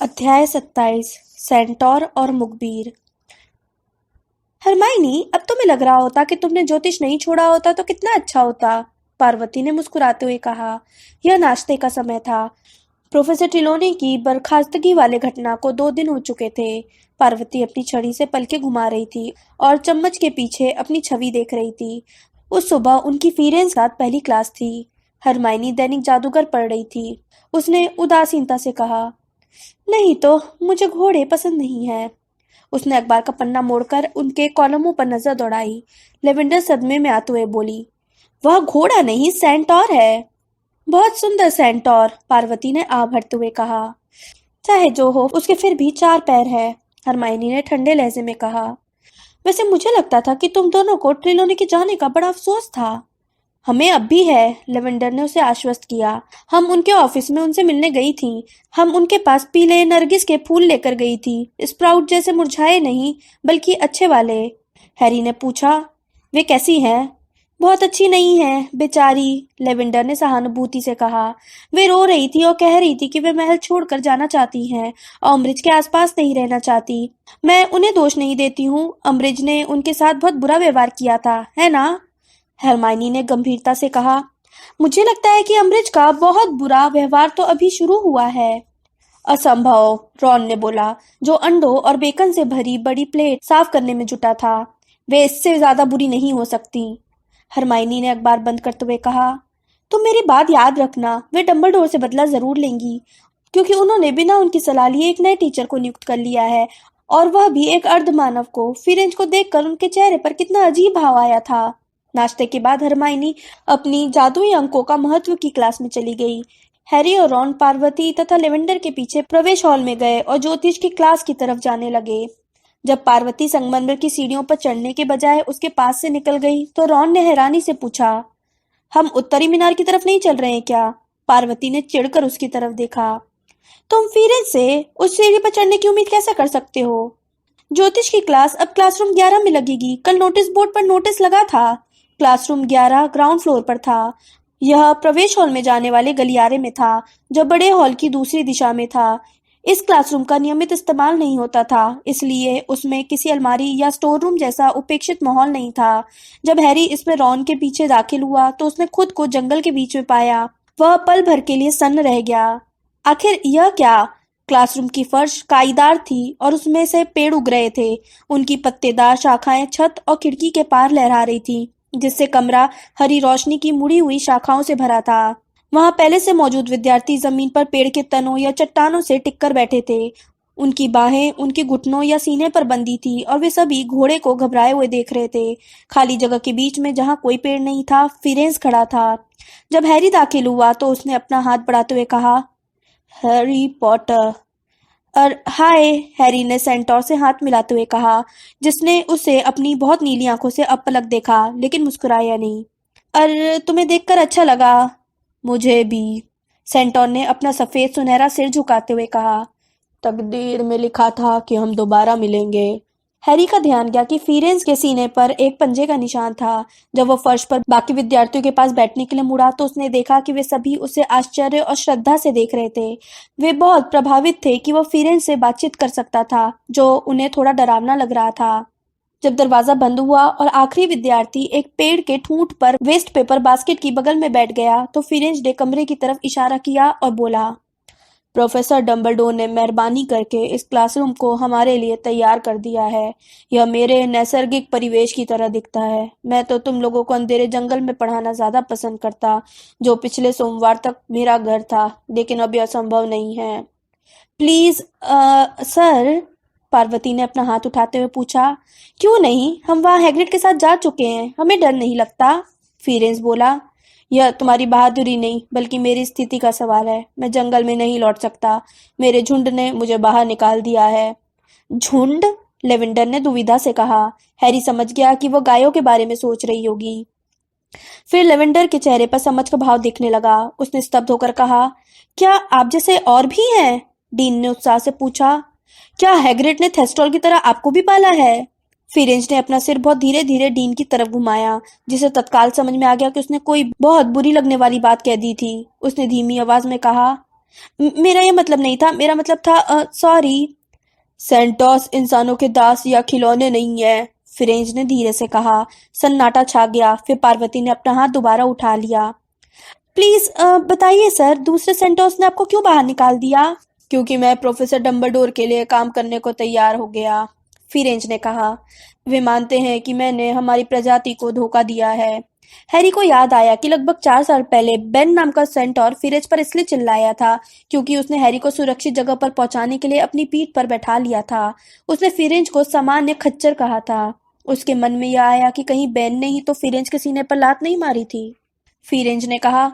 अध्याय 27 सेंटोर और मुखबिर। हरमाइनी, अब तुम्हें लग रहा होता कि तुमने ज्योतिष नहीं छोड़ा होता तो कितना अच्छा होता, पार्वती ने मुस्कुराते हुए कहा। यह नाश्ते का समय था। प्रोफेसर टिलोनी की बर्खास्तगी वाले घटना को 2 दिन हो चुके थे। पार्वती अपनी छड़ी से पलके घुमा रही थी और चम्मच के पीछे अपनी छवि देख रही थी। उस सुबह उनकी फीरेन साथ पहली क्लास थी। हरमाइनी दैनिक जादूगर पढ़ रही थी। उसने उदासीनता से कहा, नहीं तो मुझे घोड़े पसंद नहीं है। उसने अखबार का पन्ना मोड़कर उनके कॉलमों पर नजर दौड़ाई। लेवेंडर सदमे में आते हुए बोली, वह घोड़ा नहीं सेंटोर है। बहुत सुंदर सेंटोर, पार्वती ने आ भरते हुए कहा। चाहे जो हो, उसके फिर भी 4 पैर है, हरमाइनी ने ठंडे लहजे में कहा। वैसे मुझे लगता था कि तुम दोनों को ट्रिलोनी के जाने का बड़ा अफसोस था। हमें अब भी है, लेवेंडर ने उसे आश्वस्त किया। हम उनके ऑफिस में उनसे मिलने गई थी। हम उनके पास पीले नरगिस के फूल लेकर गई थी, स्प्राउट जैसे मुरझाए नहीं, बल्कि अच्छे वाले। हैरी ने पूछा, वे कैसी हैं? बहुत अच्छी नहीं है, बेचारी, लेवेंडर ने सहानुभूति से कहा। वे रो रही थी और कह रही थी कि वे महल छोड़कर जाना चाहती हैं और अम्बरिज के आसपास नहीं रहना चाहती। मैं उन्हें दोष नहीं देती हूँ, अम्बरिज ने उनके साथ बहुत बुरा व्यवहार किया था, है ना? हरमाइनी ने गंभीरता से कहा। मुझे लगता है कि अम्बरिज का बहुत बुरा व्यवहार तो अभी शुरू हुआ है। असंभव, रॉन ने बोला, जो अंडों और बेकन से भरी बड़ी प्लेट साफ करने में जुटा था। वे इससे ज्यादा बुरी नहीं हो सकती। हरमाइनी ने अखबार बंद करते हुए कहा, तुम मेरी बात याद रखना, वे डंबलडोर से बदला जरूर लेंगी, क्योंकि उन्होंने बिना उनकी सलाह लिए एक नए टीचर को नियुक्त कर लिया है, और वह भी एक अर्धमानव को। फिरेंज को देखकर उनके चेहरे पर कितना अजीब भाव आया था। नाश्ते के बाद हरमाइनी अपनी जादुई अंकों का महत्व की क्लास में चली गई। हैरी और रॉन पार्वती तथा लेवेंडर के पीछे प्रवेश हॉल में गए और ज्योतिष की क्लास की तरफ जाने लगे। जब पार्वती संगमरमर की सीढ़ियों पर चढ़ने के बजाय उसके पास से निकल गई तो रॉन ने हैरानी से पूछा, हम उत्तरी मीनार की तरफ नहीं चल रहे हैं क्या? पार्वती ने चिढ़कर उसकी तरफ देखा। तुम फिरेंज से उस सीढ़ी पर चढ़ने की उम्मीद कैसे कर सकते हो? ज्योतिष की क्लास अब क्लासरूम 11 में लगेगी। कल नोटिस बोर्ड पर नोटिस लगा था। क्लासरूम 11 ग्राउंड फ्लोर पर था। यह प्रवेश हॉल में जाने वाले गलियारे में था, जो बड़े हॉल की दूसरी दिशा में था। इस क्लासरूम का नियमित इस्तेमाल नहीं होता था, इसलिए उसमें किसी अलमारी या स्टोर रूम जैसा उपेक्षित माहौल नहीं था। जब हैरी इसमें रॉन के पीछे दाखिल हुआ तो उसने खुद को जंगल के बीच में पाया। वह पल भर के लिए सन्न रह गया। आखिर यह क्या? क्लासरूम की फर्श काईदार थी और उसमें से पेड़ उग रहे थे। उनकी पत्तेदार शाखाएं छत और खिड़की के पार लहरा रही थी, जिससे कमरा हरी रोशनी की मुड़ी हुई शाखाओं से भरा था। वहां पहले से मौजूद विद्यार्थी जमीन पर पेड़ के तनों या चट्टानों से टिककर बैठे थे। उनकी बाहें उनके घुटनों या सीने पर बंधी थी और वे सभी घोड़े को घबराए हुए देख रहे थे। खाली जगह के बीच में, जहां कोई पेड़ नहीं था, फिरेंज खड़ा था। जब हैरी दाखिल हुआ तो उसने अपना हाथ बढ़ाते हुए कहा, हैरी पॉटर। और हाय, हैरी ने सेंटोर से हाथ मिलाते हुए कहा, जिसने उसे अपनी बहुत नीली आंखों से अब पलक देखा, लेकिन मुस्कुराया नहीं। और तुम्हें देखकर अच्छा लगा। मुझे भी, सेंटोर ने अपना सफेद सुनहरा सिर झुकाते हुए कहा। तकदीर में लिखा था कि हम दोबारा मिलेंगे। हैरी का ध्यान गया कि फिरेंज के सीने पर एक पंजे का निशान था। जब वो फर्श पर बाकी विद्यार्थियों के पास बैठने के लिए मुड़ा तो उसने देखा कि वे सभी उसे आश्चर्य और श्रद्धा से देख रहे थे। वे बहुत प्रभावित थे कि वो फिरेंज से बातचीत कर सकता था, जो उन्हें थोड़ा डरावना लग रहा था। जब दरवाजा बंद हुआ और आखिरी विद्यार्थी एक पेड़ के ठूंठ पर वेस्ट पेपर बास्केट की बगल में बैठ गया तो फिरेंज ने कमरे की तरफ इशारा किया और बोला, प्रोफेसर डंबलडोर ने मेहरबानी करके इस क्लासरूम को हमारे लिए तैयार कर दिया है। यह मेरे नैसर्गिक परिवेश की तरह दिखता है। मैं तो तुम लोगों को अंधेरे जंगल में पढ़ाना ज्यादा पसंद करता, जो पिछले सोमवार तक मेरा घर था, लेकिन अब यह संभव नहीं है। प्लीज सर, पार्वती ने अपना हाथ उठाते हुए पूछा। क्यों नहीं, हम वहाँ हैग्रिड के साथ जा चुके हैं, हमें डर नहीं लगता, फिरेंज बोला। यह तुम्हारी बहादुरी नहीं, बल्कि मेरी स्थिति का सवाल है। मैं जंगल में नहीं लौट सकता। मेरे झुंड ने मुझे बाहर निकाल दिया है। झुंड? लेवेंडर ने दुविधा से कहा। हैरी समझ गया कि वो गायों के बारे में सोच रही होगी। फिर लेवेंडर के चेहरे पर समझ का भाव दिखने लगा। उसने स्तब्ध होकर कहा, क्या आप जैसे और भी हैं? डीन ने उत्साह से पूछा। क्या हैग्रिड ने थेस्टोल की तरह आपको भी पाला है? फिरेंज ने अपना सिर बहुत धीरे धीरे डीन की तरफ घुमाया, जिसे तत्काल समझ में आ गया कि उसने कोई बहुत बुरी लगने वाली बात कह दी थी। उसने धीमी आवाज में कहा, मेरा ये मतलब नहीं था, मेरा मतलब था, सॉरी। सेंटोस इंसानों के दास या खिलौने नहीं है, फिरेंज ने धीरे से कहा। सन्नाटा छा गया। फिर पार्वती ने अपना हाथ दोबारा उठा लिया। प्लीज बताइए सर, दूसरे सेंटोस ने आपको क्यों बाहर निकाल दिया? क्योंकि मैं प्रोफेसर डम्बलडोर के लिए काम करने को तैयार हो गया, फिरेंज ने कहा। वे मानते हैं कि मैंने हमारी प्रजाति को धोखा दिया है। हैरी को याद आया कि लगभग 4 साल पहले बेन नाम का सेंटोर फिरेज पर इसलिए चिल्लाया था क्योंकि उसने हैरी को सुरक्षित जगह पर पहुंचाने के लिए अपनी पीठ पर बैठा लिया था। उसने फिरेंज को सामान्य खच्चर कहा था। उसके मन में यह आया कि कहीं बेन ने ही तो फिरेंज के सीने पर लात नहीं मारी थी। फिरेंज ने कहा,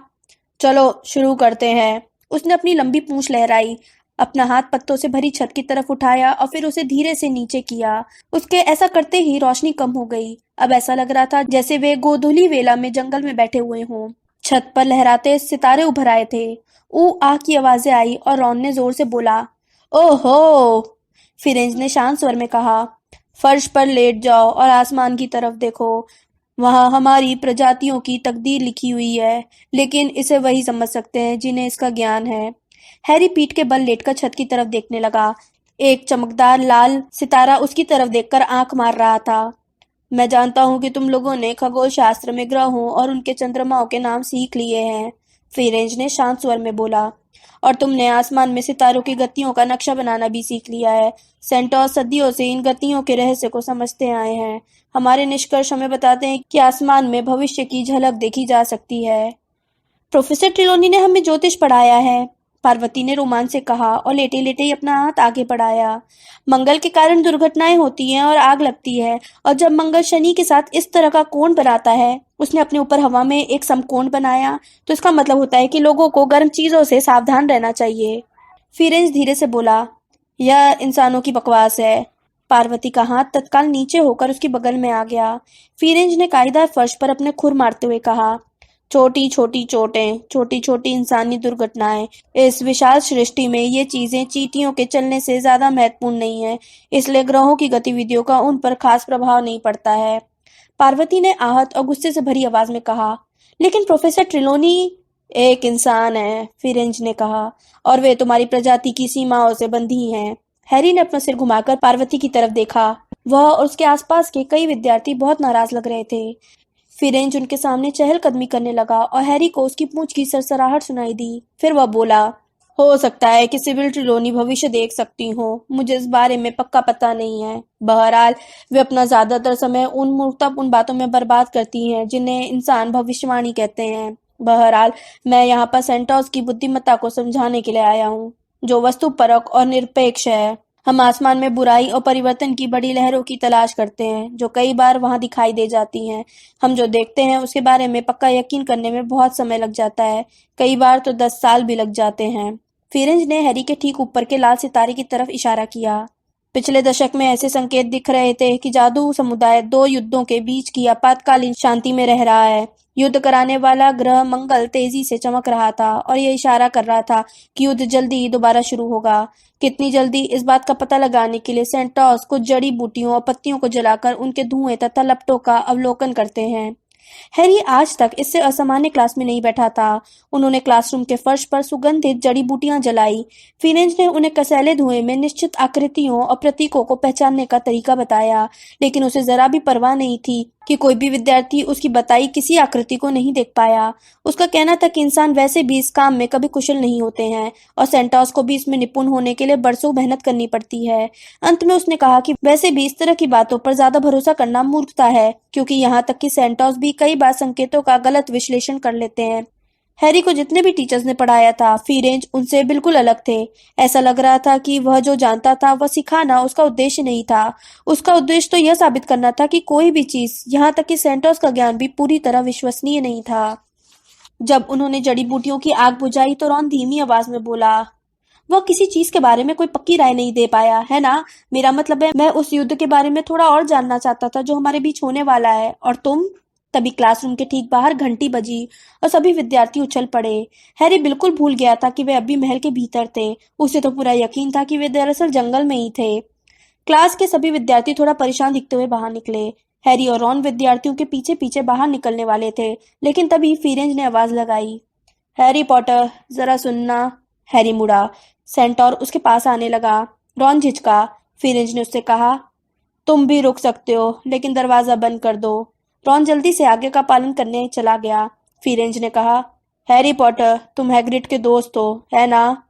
चलो शुरू करते हैं। उसने अपनी लंबी पूंछ लहराई, अपना हाथ पत्तों से भरी छत की तरफ उठाया और फिर उसे धीरे से नीचे किया। उसके ऐसा करते ही रोशनी कम हो गई। अब ऐसा लग रहा था जैसे वे गोधूली वेला में जंगल में बैठे हुए हों। छत पर लहराते सितारे उभर आए थे। ऊ आ की आवाजें आई और रॉन ने जोर से बोला, ओहो! फिरेंज ने शांत स्वर में कहा, फर्श पर लेट जाओ और आसमान की तरफ देखो। वहाँ हमारी प्रजातियों की तकदीर लिखी हुई है, लेकिन इसे वही समझ सकते हैं जिन्हें इसका ज्ञान है। हैरी पीठ के बल लेटकर छत की तरफ देखने लगा। एक चमकदार लाल सितारा उसकी तरफ देखकर आंख मार रहा था। मैं जानता हूँ कि तुम लोगों ने खगोल शास्त्र में ग्रहों और उनके चंद्रमाओं के नाम सीख लिए हैं, फिरेंज ने शांत स्वर में बोला। और तुमने आसमान में सितारों की गतियों का नक्शा बनाना भी सीख लिया है। सेंटोस सदियों से इन गतियों के रहस्य को समझते आए हैं। हमारे निष्कर्ष हमें बताते हैं कि आसमान में भविष्य की झलक देखी जा सकती है। प्रोफेसर ट्रिलोनी ने हमें ज्योतिष पढ़ाया है, पार्वती ने रोमांच से कहा और लेटे लेटे ही अपना हाथ आगे बढ़ाया। मंगल के कारण दुर्घटनाएं होती हैं और आग लगती है, और जब मंगल शनि के साथ इस तरह का कोण बनाता है, उसने अपने ऊपर हवा में एक समकोण बनाया, तो इसका मतलब होता है कि लोगों को गर्म चीजों से सावधान रहना चाहिए। फिरेंज धीरे से बोला, यह इंसानों की बकवास है। पार्वती का हाथ तत्काल नीचे होकर उसके बगल में आ गया। फिरेंज ने कायदार फर्श पर अपने खुर मारते हुए कहा, छोटी छोटी चोटें, छोटी छोटी इंसानी दुर्घटनाएं, इस विशाल सृष्टि में ये चीजें चींटियों के चलने से ज्यादा महत्वपूर्ण नहीं है, इसलिए ग्रहों की गतिविधियों का उन पर खास प्रभाव नहीं पड़ता है। पार्वती ने आहत और गुस्से से भरी आवाज में कहा, लेकिन प्रोफेसर ट्रिलोनी एक इंसान है, फिरेंज ने कहा, और वे तुम्हारी प्रजाति की सीमाओं से बंधी हैं। हैरी ने अपना सिर घुमाकर पार्वती की तरफ देखा। वह और उसके आसपास के कई विद्यार्थी बहुत नाराज लग रहे थे। फिरेंज उनके सामने चहलकदमी करने लगा और हैरी को उसकी पूंछ की सरसराहट सुनाई दी। फिर वह बोला, हो सकता है कि सिबिल ट्रिलोनी भविष्य देख सकती हो, मुझे इस बारे में पक्का पता नहीं है। बहरहाल वे अपना ज्यादातर समय उन मूर्खतापूर्ण बातों में बर्बाद करती हैं जिन्हें इंसान भविष्यवाणी कहते हैं। बहरहाल मैं यहाँ पर सेंटोस की बुद्धिमत्ता को समझाने के लिए आया हूँ, जो वस्तुपरक और निरपेक्ष है। हम आसमान में बुराई और परिवर्तन की बड़ी लहरों की तलाश करते हैं, जो कई बार वहां दिखाई दे जाती हैं। हम जो देखते हैं उसके बारे में पक्का यकीन करने में बहुत समय लग जाता है, कई बार तो 10 साल भी लग जाते हैं। फिरेंज ने हैरी के ठीक ऊपर के लाल सितारे की तरफ इशारा किया। पिछले दशक में ऐसे संकेत दिख रहे थे कि जादू समुदाय दो युद्धों के बीच की आपातकालीन शांति में रह रहा है। युद्ध कराने वाला ग्रह मंगल तेजी से चमक रहा था और यह इशारा कर रहा था कि युद्ध जल्दी ही दोबारा शुरू होगा। कितनी जल्दी, इस बात का पता लगाने के लिए सेंटोस कुछ जड़ी बूटियों और पत्तियों को जलाकर उनके धुएं तथा लपटों का अवलोकन करते हैं। हैरी आज तक इससे असामान्य क्लास में नहीं बैठा था। उन्होंने क्लासरूम के फर्श पर सुगंधित जड़ी बूटियां जलाई। फिनेंज ने उन्हें कसैले धुएं में निश्चित आकृतियों और प्रतीकों को पहचानने का तरीका बताया, लेकिन उसे जरा भी परवाह नहीं थी कि कोई भी विद्यार्थी उसकी बताई किसी आकृति को नहीं देख पाया। उसका कहना था कि इंसान वैसे भी इस काम में कभी कुशल नहीं होते हैं और सेंटोस को भी इसमें निपुण होने के लिए बरसों मेहनत करनी पड़ती है। अंत में उसने कहा कि वैसे भी इस तरह की बातों पर ज्यादा भरोसा करना मूर्खता है, क्योंकि यहाँ तक कि सेंटोस भी कई बार संकेतों का गलत विश्लेषण कर लेते हैं। हैरी को जितने भी टीचर्स ने पढ़ाया था, फिरेंज उनसे बिल्कुल अलग थे। ऐसा लग रहा था कि वह जो जानता था वह सिखाना उसका उद्देश्य नहीं था। उसका उद्देश्य तो यह साबित करना था कि कोई भी चीज, यहाँ तक कि सेंटोस का ज्ञान भी पूरी तरह विश्वसनीय नहीं था। जब उन्होंने जड़ी बूटियों की आग बुझाई तो रॉन धीमी आवाज में बोला, वह किसी चीज के बारे में कोई पक्की राय नहीं दे पाया, है ना? मेरा मतलब है, मैं उस युद्ध के बारे में थोड़ा और जानना चाहता था जो हमारे बीच होने वाला है। और तुम? तभी क्लासरूम के ठीक बाहर घंटी बजी और सभी विद्यार्थी उछल पड़े। हैरी बिल्कुल भूल गया था कि वे अभी महल के भीतर थे। उसे तो पूरा यकीन था कि वे दरअसल जंगल में ही थे। क्लास के सभी विद्यार्थी थोड़ा परेशान दिखते हुए बाहर निकले। हैरी और रॉन विद्यार्थियों के पीछे पीछे बाहर निकलने वाले थे, लेकिन तभी फिरेंज ने आवाज लगाई, हैरी पॉटर, जरा सुनना। हैरी मुड़ा। सेंटोर उसके पास आने लगा। रॉन झिझका। फिरेंज ने उससे कहा, तुम भी रुक सकते हो, लेकिन दरवाजा बंद कर दो। रॉन जल्दी से आज्ञा का पालन करने चला गया। फिरेंज ने कहा, हैरी पॉटर, तुम हैग्रिड के दोस्त हो, है ना?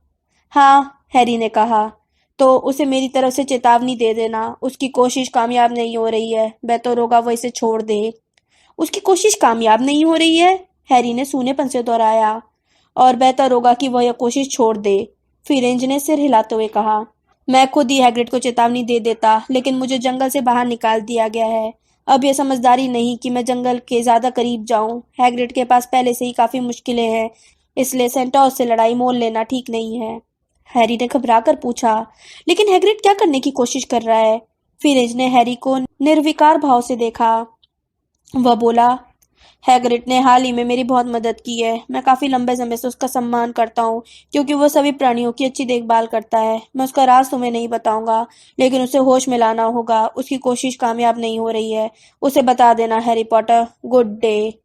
हाँ, हैरी ने कहा। तो उसे मेरी तरफ से चेतावनी दे देना, उसकी कोशिश कामयाब नहीं हो रही है, बेहतर होगा वो इसे छोड़ दे। उसकी कोशिश कामयाब नहीं हो रही है? हैरी ने सूनेपन से दोहराया। और बेहतर होगा कि वह यह कोशिश छोड़ दे, फिरेंज ने सिर हिलाते हुए कहा। मैं खुद ही हैग्रिड को चेतावनी दे देता, लेकिन मुझे जंगल से बाहर निकाल दिया गया है। अब यह समझदारी नहीं कि मैं जंगल के ज्यादा करीब जाऊं। हैग्रिड के पास पहले से ही काफी मुश्किलें हैं, इसलिए सेंटोस से लड़ाई मोल लेना ठीक नहीं है। हैरी ने घबरा कर पूछा, लेकिन हैग्रिड क्या करने की कोशिश कर रहा है? फिरेंज ने हैरी को निर्विकार भाव से देखा। वह बोला, हैग्रिड ने हाल ही में मेरी बहुत मदद की है। मैं काफी लंबे समय से उसका सम्मान करता हूँ, क्योंकि वह सभी प्राणियों की अच्छी देखभाल करता है। मैं उसका राज तुम्हें नहीं बताऊंगा, लेकिन उसे होश में लाना होगा। उसकी कोशिश कामयाब नहीं हो रही है। उसे बता देना, Harry Potter. Good day.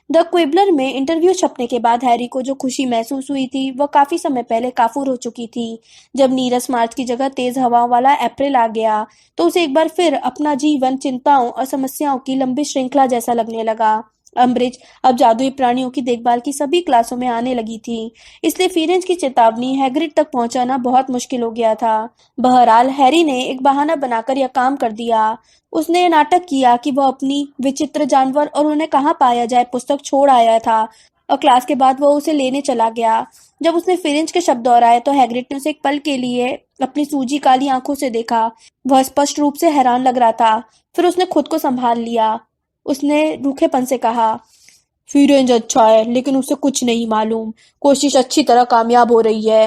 The Quibbler में इंटरव्यू छपने के बाद हैरी को जो खुशी महसूस हुई थी, वह काफी समय पहले काफूर हो चुकी थी। जब नीरस मार्च की जगह तेज हवाओं वाला अप्रैल आ गया, तो उसे एक बार फिर अपना जीवन चिंताओं और समस्याओं की लंबी श्रृंखला जैसा लगने लगा। अम्बridge अब जादुई प्राणियों की देखभाल की सभी क्लासों में आने लगी थी, इसलिए फिरेंज की चेतावनी हैग्रिड तक पहुंचाना बहुत मुश्किल हो गया था। बहरहाल हैरी ने एक बहाना बनाकर यह काम कर दिया। उसने ये नाटक किया कि वह अपनी विचित्र जानवर और उन्हें कहाँ पाया जाए पुस्तक छोड़ आया था, और क्लास के बाद वह उसे लेने चला गया। जब उसने फिरेंज के शब्द दोहराए, तो हैग्रिड ने उसे एक पल के लिए अपनी सूजी काली आंखों से देखा। वह स्पष्ट रूप से हैरान लग रहा था। फिर उसने खुद को संभाल लिया। उसने रूखेपन से कहा, फिरेंज अच्छा है, लेकिन उसे कुछ नहीं मालूम। कोशिश अच्छी तरह कामयाब हो रही है।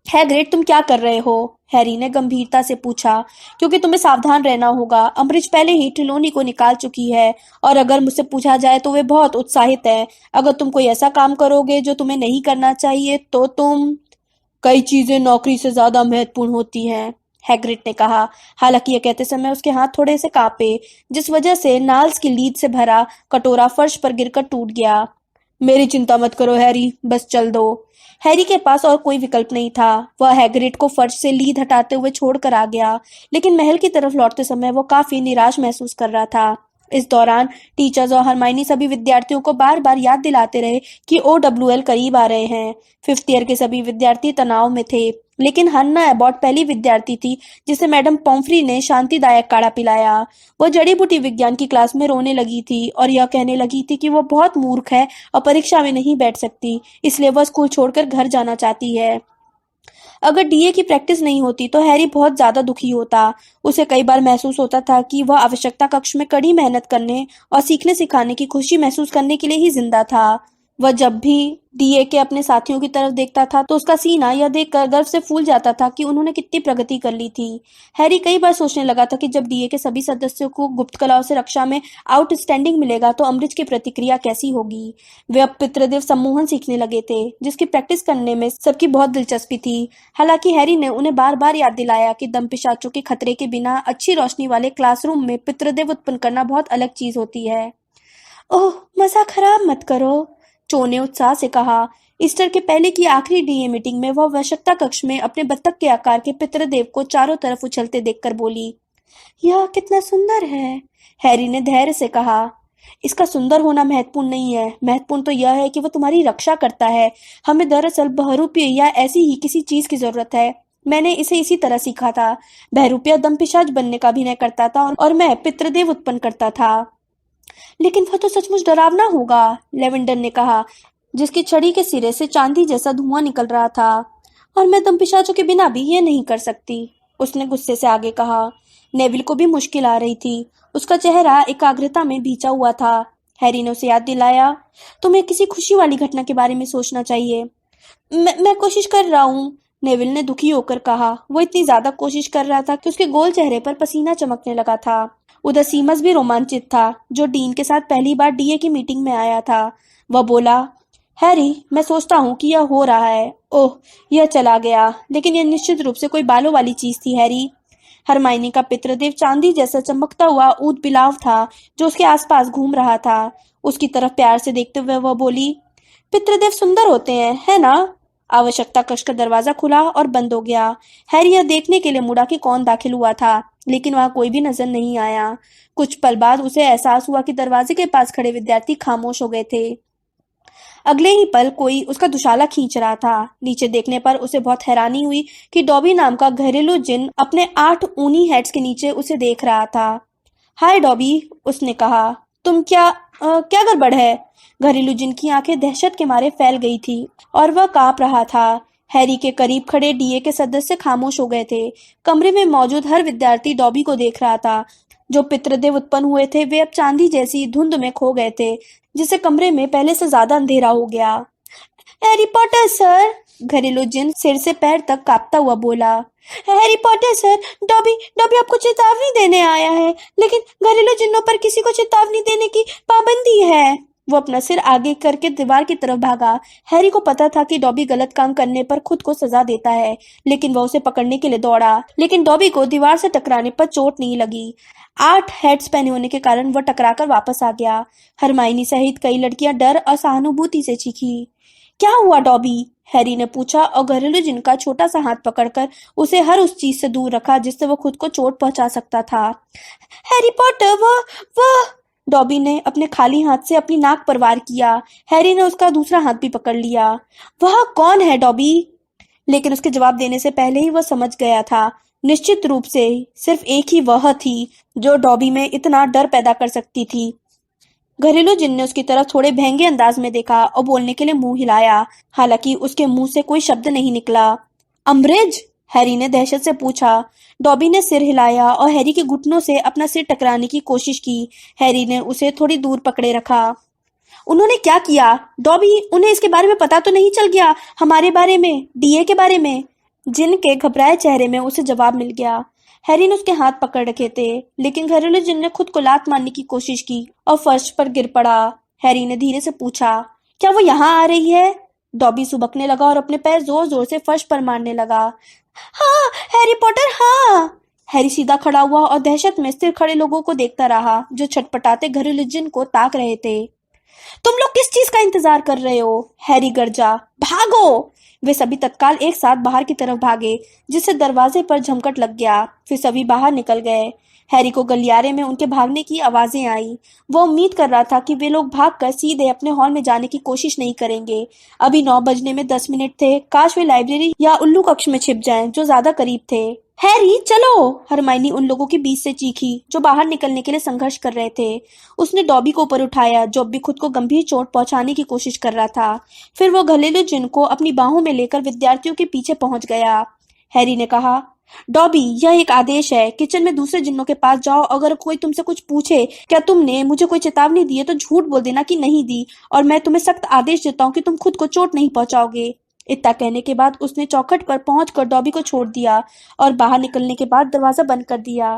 हैग्रिड, तुम क्या कर रहे हो? हैरी ने गंभीरता से पूछा। क्योंकि तुम्हें सावधान रहना होगा। अम्बridge पहले ही ट्रिलोनी को निकाल चुकी है, और अगर मुझसे पूछा जाए तो वे बहुत उत्साहित है। अगर तुम कोई ऐसा काम करोगे जो तुम्हें नहीं करना चाहिए, तो तुम कई चीजें नौकरी से ज्यादा महत्वपूर्ण होती हैं, हैग्रिड ने कहा। हालांकि यह कहते समय उसके हाथ थोड़े से कांपे, जिस वजह से नाल्स की लीद से भरा कटोरा फर्श पर गिरकर टूट गया। मेरी चिंता मत करो हैरी, बस चल दो। हैरी के पास और कोई विकल्प नहीं था। वह हैग्रिड को फर्श से लीद हटाते हुए छोड़कर आ गया, लेकिन महल की तरफ लौटते समय वो काफी निराश महसूस कर रहा था। इस दौरान टीचर्स और हरमाइनी सभी विद्यार्थियों को बार बार याद दिलाते रहे कि OWL करीब आ रहे हैं। 5th ईयर के सभी विद्यार्थी तनाव में थे, लेकिन हन्ना एबॉट पहली विद्यार्थी थी जिसे मैडम पॉम्फ्री ने शांतिदायक काढ़ा पिलाया। वह जड़ी बूटी विज्ञान की क्लास में रोने लगी थी और यह कहने लगी थी कि वह बहुत मूर्ख है और परीक्षा में नहीं बैठ सकती, इसलिए वह स्कूल छोड़कर घर जाना चाहती है। अगर डीए की प्रैक्टिस नहीं होती तो हैरी बहुत ज्यादा दुखी होता। उसे कई बार महसूस होता था कि वह आवश्यकता कक्ष में कड़ी मेहनत करने और सीखने सिखाने की खुशी महसूस करने के लिए ही जिंदा था। वह जब भी डीए के अपने साथियों की तरफ देखता था, तो उसका सीना यह देखकर गर्व से फूल जाता था कि उन्होंने कितनी प्रगति कर ली थी। हैरी कई बार सोचने लगा था कि जब डीए के सभी सदस्यों को गुप्त कलाओं से रक्षा में आउटस्टैंडिंग मिलेगा, तो अम्बridge की प्रतिक्रिया कैसी होगी। वे अब पितृदेव सम्मोहन सीखने लगे थे, जिसकी प्रैक्टिस करने में सबकी बहुत दिलचस्पी थी। हालांकि हैरी ने उन्हें बार बार याद दिलाया कि दंपिशाचों के खतरे के बिना अच्छी रोशनी वाले क्लासरूम में पितृदेव उत्पन्न करना बहुत अलग चीज होती है। ओह, मजा खराब मत करो, चो ने उत्साह से कहा। ईस्टर के पहले की आखिरी डीए मीटिंग में वह आवश्यकता कक्ष में अपने बत्तख के आकार के पितृदेव को चारों तरफ उछलते देखकर बोली, यह कितना सुंदर है। हैरी ने धैर्य से कहा, इसका सुंदर होना महत्वपूर्ण नहीं है। महत्वपूर्ण तो यह है कि वह तुम्हारी रक्षा करता है। हमें दरअसल बहरूपीय या ऐसी ही किसी चीज की जरूरत है। मैंने इसे इसी तरह सीखा था। बहरूपीय दंपिशाच बनने का अभिनय करता था और मैं पितृदेव उत्पन्न करता था। लेकिन वह तो सचमुच डरावना होगा, लेवेंडर ने कहा, जिसकी छड़ी के सिरे से चांदी जैसा धुआं निकल रहा था। और मैं दंपिशाचों के बिना भी ये नहीं कर सकती, उसने गुस्से से आगे कहा। नेविल को भी मुश्किल आ रही थी। उसका चेहरा एकाग्रता में भींचा हुआ था। हैरी ने उसे याद दिलाया, तुम्हें किसी खुशी वाली घटना के बारे में सोचना चाहिए। मैं कोशिश कर रहा हूँ, नेविल ने दुखी होकर कहा। वो इतनी ज्यादा कोशिश कर रहा था कि उसके गोल चेहरे पर पसीना चमकने लगा था। उधर सीमस भी रोमांचित था, जो डीन के साथ पहली बार डीए की मीटिंग में आया था। वह बोला, हैरी, मैं सोचता हूँ कि यह हो रहा है। ओह, यह चला गया, लेकिन यह निश्चित रूप से कोई बालों वाली चीज थी, हैरी। हरमाइनी का पितृदेव चांदी जैसा चमकता हुआ ऊद बिलाव था, जो उसके आसपास घूम रहा था। उसकी तरफ प्यार से देखते हुए वह बोली, पितृदेव सुंदर होते हैं, है ना? आवश्यकता कक्ष का दरवाजा खुला और बंद हो गया। हैरी यह देखने के लिए मुड़ा कि कौन दाखिल हुआ था, लेकिन वहां कोई भी नजर नहीं आया। कुछ पल बाद उसे एहसास हुआ कि दरवाजे के पास खड़े विद्यार्थी खामोश हो गए थे। अगले ही पल कोई उसका दुशाला खींच रहा था। नीचे देखने पर उसे बहुत हैरानी हुई कि डॉबी नाम का घरेलू जिन अपने 8 ऊनी हेड्स के नीचे उसे देख रहा था। हाय डॉबी, उसने कहा। तुम क्या गड़बड़ है? घरेलू जिन की आंखें दहशत के मारे फैल गई थी और वह कांप रहा था। हैरी के करीब खड़े डीए के सदस्य खामोश हो गए थे। कमरे में मौजूद हर विद्यार्थी डॉबी को देख रहा था। जो पितृदेव उत्पन्न हुए थे वे अब चांदी जैसी धुंध में खो गए थे, जिससे कमरे में पहले से ज्यादा अंधेरा हो गया। हैरी पॉटर सर, घरेलू जिन सिर से पैर तक कांपता हुआ बोला। Harry Potter sir, dobby dobby आपको चेतावनी देने आया है, लेकिन घरेलू जिन्नों पर किसी को चेतावनी देने की पाबंदी है। वो अपना सिर आगे करके दीवार की तरफ भागा। हैरी को पता था कि डॉबी गलत काम करने पर खुद को सजा देता है, लेकिन वह उसे पकड़ने के लिए दौड़ा। लेकिन डॉबी को दीवार से टकराने पर चोट नहीं लगी। 8 हेड्स पहने होने के कारण वह टकराकर वापस आ गया। हरमाइनी सहित कई लड़कियां डर और सहानुभूति से चीखी। क्या हुआ डॉबी? हैरी ने पूछा और घरेलू जिन का छोटा सा हाथ पकड़कर उसे हर उस चीज से दूर रखा जिससे वह खुद को चोट पहुंचा सकता था। हैरी पॉटर, वह डॉबी ने अपने खाली हाथ से अपनी नाक पर वार किया। हैरी ने उसका दूसरा हाथ भी पकड़ लिया। वह कौन है डॉबी? लेकिन उसके जवाब देने से पहले ही वह समझ गया था। निश्चित रूप से सिर्फ एक ही वह थी जो डॉबी में इतना डर पैदा कर सकती थी। घरेलू जिन ने उसकी तरफ थोड़े भयंगे अंदाज में देखा और बोलने के लिए मुंह हिलाया, हालांकि उसके मुंह से कोई शब्द नहीं निकला। अम्ब्रिज? हैरी ने दहशत से पूछा। डॉबी ने सिर हिलाया और हैरी के घुटनों से अपना सिर टकराने की कोशिश की। हैरी ने उसे थोड़ी दूर पकड़े रखा। उन्होंने क्या किया? डॉबी, उन्हें इसके बारे में पता तो नहीं चल गया? हमारे बारे में, डीए के बारे में? जिन के घबराए चेहरे में उसे जवाब मिल गया। हैरी ने उसके हाथ पकड़ रखे थे, लेकिन घरेलू जिन ने खुद को लात मारने की कोशिश की और फर्श पर गिर पड़ा। हैरी ने धीरे से पूछा, क्या वो यहाँ आ रही है? डॉबी सुबकने लगा और अपने पैर जोर जोर से फर्श पर मारने लगा। हाँ हैरी पॉटर, हाँ। हैरी सीधा खड़ा हुआ और दहशत में स्थिर खड़े लोगों को देखता रहा जो छटपटाते घरेलू जिन को ताक रहे थे। तुम लोग किस चीज का इंतजार कर रहे हो? हैरी गरजा। भागो! वे सभी तत्काल एक साथ बाहर की तरफ भागे, जिससे दरवाजे पर झमकट लग गया। फिर सभी बाहर निकल गए। हैरी को गलियारे में उनके भागने की आवाजें आई। वो उम्मीद कर रहा था कि वे लोग भागकर सीधे अपने हॉल में जाने की कोशिश नहीं करेंगे। अभी 9 बजने में 10 मिनट थे। काश वे लाइब्रेरी या उल्लू कक्ष में छिप जाएं, जो ज्यादा करीब थे। हैरी चलो! हरमाइनी उन लोगों के बीच से चीखी जो बाहर निकलने के लिए संघर्ष कर रहे थे। उसने डॉबी को ऊपर उठाया, जो अब भी खुद को गंभीर चोट पहुंचाने की कोशिश कर रहा था। फिर वो घरेलू जिन को अपनी बाहों में लेकर विद्यार्थियों के पीछे पहुंच गया। हैरी ने कहा, डॉबी, यह एक आदेश है। किचन में दूसरे जिन्नों के पास जाओ। अगर कोई तुमसे कुछ पूछे, क्या तुमने मुझे कोई चेतावनी दी है, तो झूठ बोल देना कि नहीं दी, और मैं तुम्हें सख्त आदेश देता हूँ कि तुम खुद को चोट नहीं पहुंचाओगे। इतना कहने के बाद उसने चौखट पर पहुंचकर डॉबी को छोड़ दिया और बाहर निकलने के बाद दरवाजा बंद कर दिया।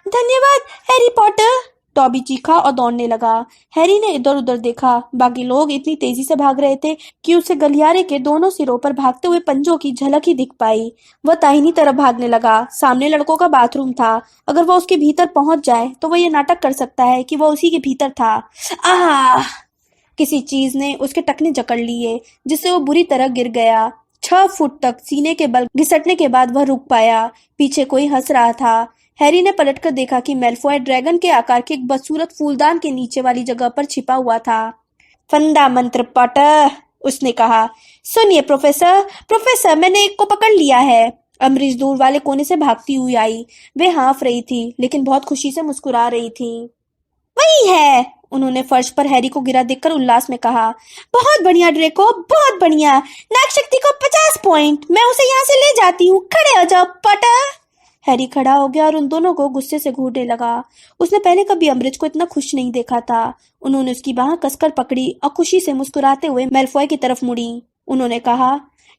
धन्यवाद हैरी पॉटर, डॉबी चीखा और दौड़ने लगा। हैरी ने इधर उधर देखा। बाकी लोग इतनी तेजी से भाग रहे थे कि उसे गलियारे के दोनों सिरों पर भागते हुए पंजों की झलक ही दिख पाई। वह दाहिनी तरफ भागने लगा। सामने लड़कों का बाथरूम था। अगर वह उसके भीतर पहुंच जाए तो वह यह नाटक कर सकता है कि वह उसी के भीतर था। आह! किसी चीज ने उसके टखने जकड़ लिए, जिससे वो बुरी तरह गिर गया। 6 फुट तक सीने के बल घिसटने के बाद वह रुक पाया। पीछे कोई हंस रहा था। हैरी ने पलटकर देखा कि मैल्फॉय ड्रैगन के आकार के एक बदसूरत फूलदान के नीचे वाली जगह पर छिपा हुआ था। फंदा मंत्र पॉटर, उसने कहा। सुनिए प्रोफेसर, मैंने एक को पकड़ लिया है। अमरीश दूर वाले कोने से भागती हुई आई। वे हाँफ रही थी, लेकिन बहुत खुशी से मुस्कुरा रही थी। वही है, उन्होंने फर्श पर हैरी को गिरा देखकर उल्लास में कहा। बहुत बढ़िया ड्रेको, बहुत बढ़िया। नाक शक्ति को 50 पॉइंट। मैं उसे यहाँ से ले जाती हूँ। खड़े हो जाओ पॉटर। हैरी खड़ा हो गया और उन दोनों को गुस्से से घूरने लगा। उसने पहले कभी अम्बरिज को इतना खुश नहीं देखा था। उन्होंने उसकी बाह कसकर पकड़ी और खुशी से मुस्कुराते हुए मैल्फॉय की तरफ मुड़ी। उन्होंने कहा,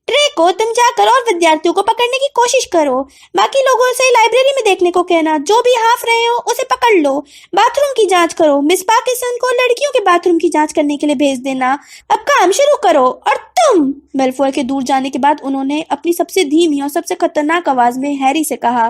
ड्रेको, तुम जाकर और विद्यार्थियों को पकड़ने की कोशिश करो। बाकी लोगों से लाइब्रेरी में देखने को कहना। जो भी हाफ रहे हो उसे पकड़ लो। बाथरूम की जांच करो। मिस पार्किंसन को लड़कियों के बाथरूम की जांच करने के लिए भेज देना। अब काम शुरू करो। और तुम! मैल्फॉय के दूर जाने के बाद उन्होंने अपनी सबसे धीमी और सबसे खतरनाक आवाज में हैरी से कहा,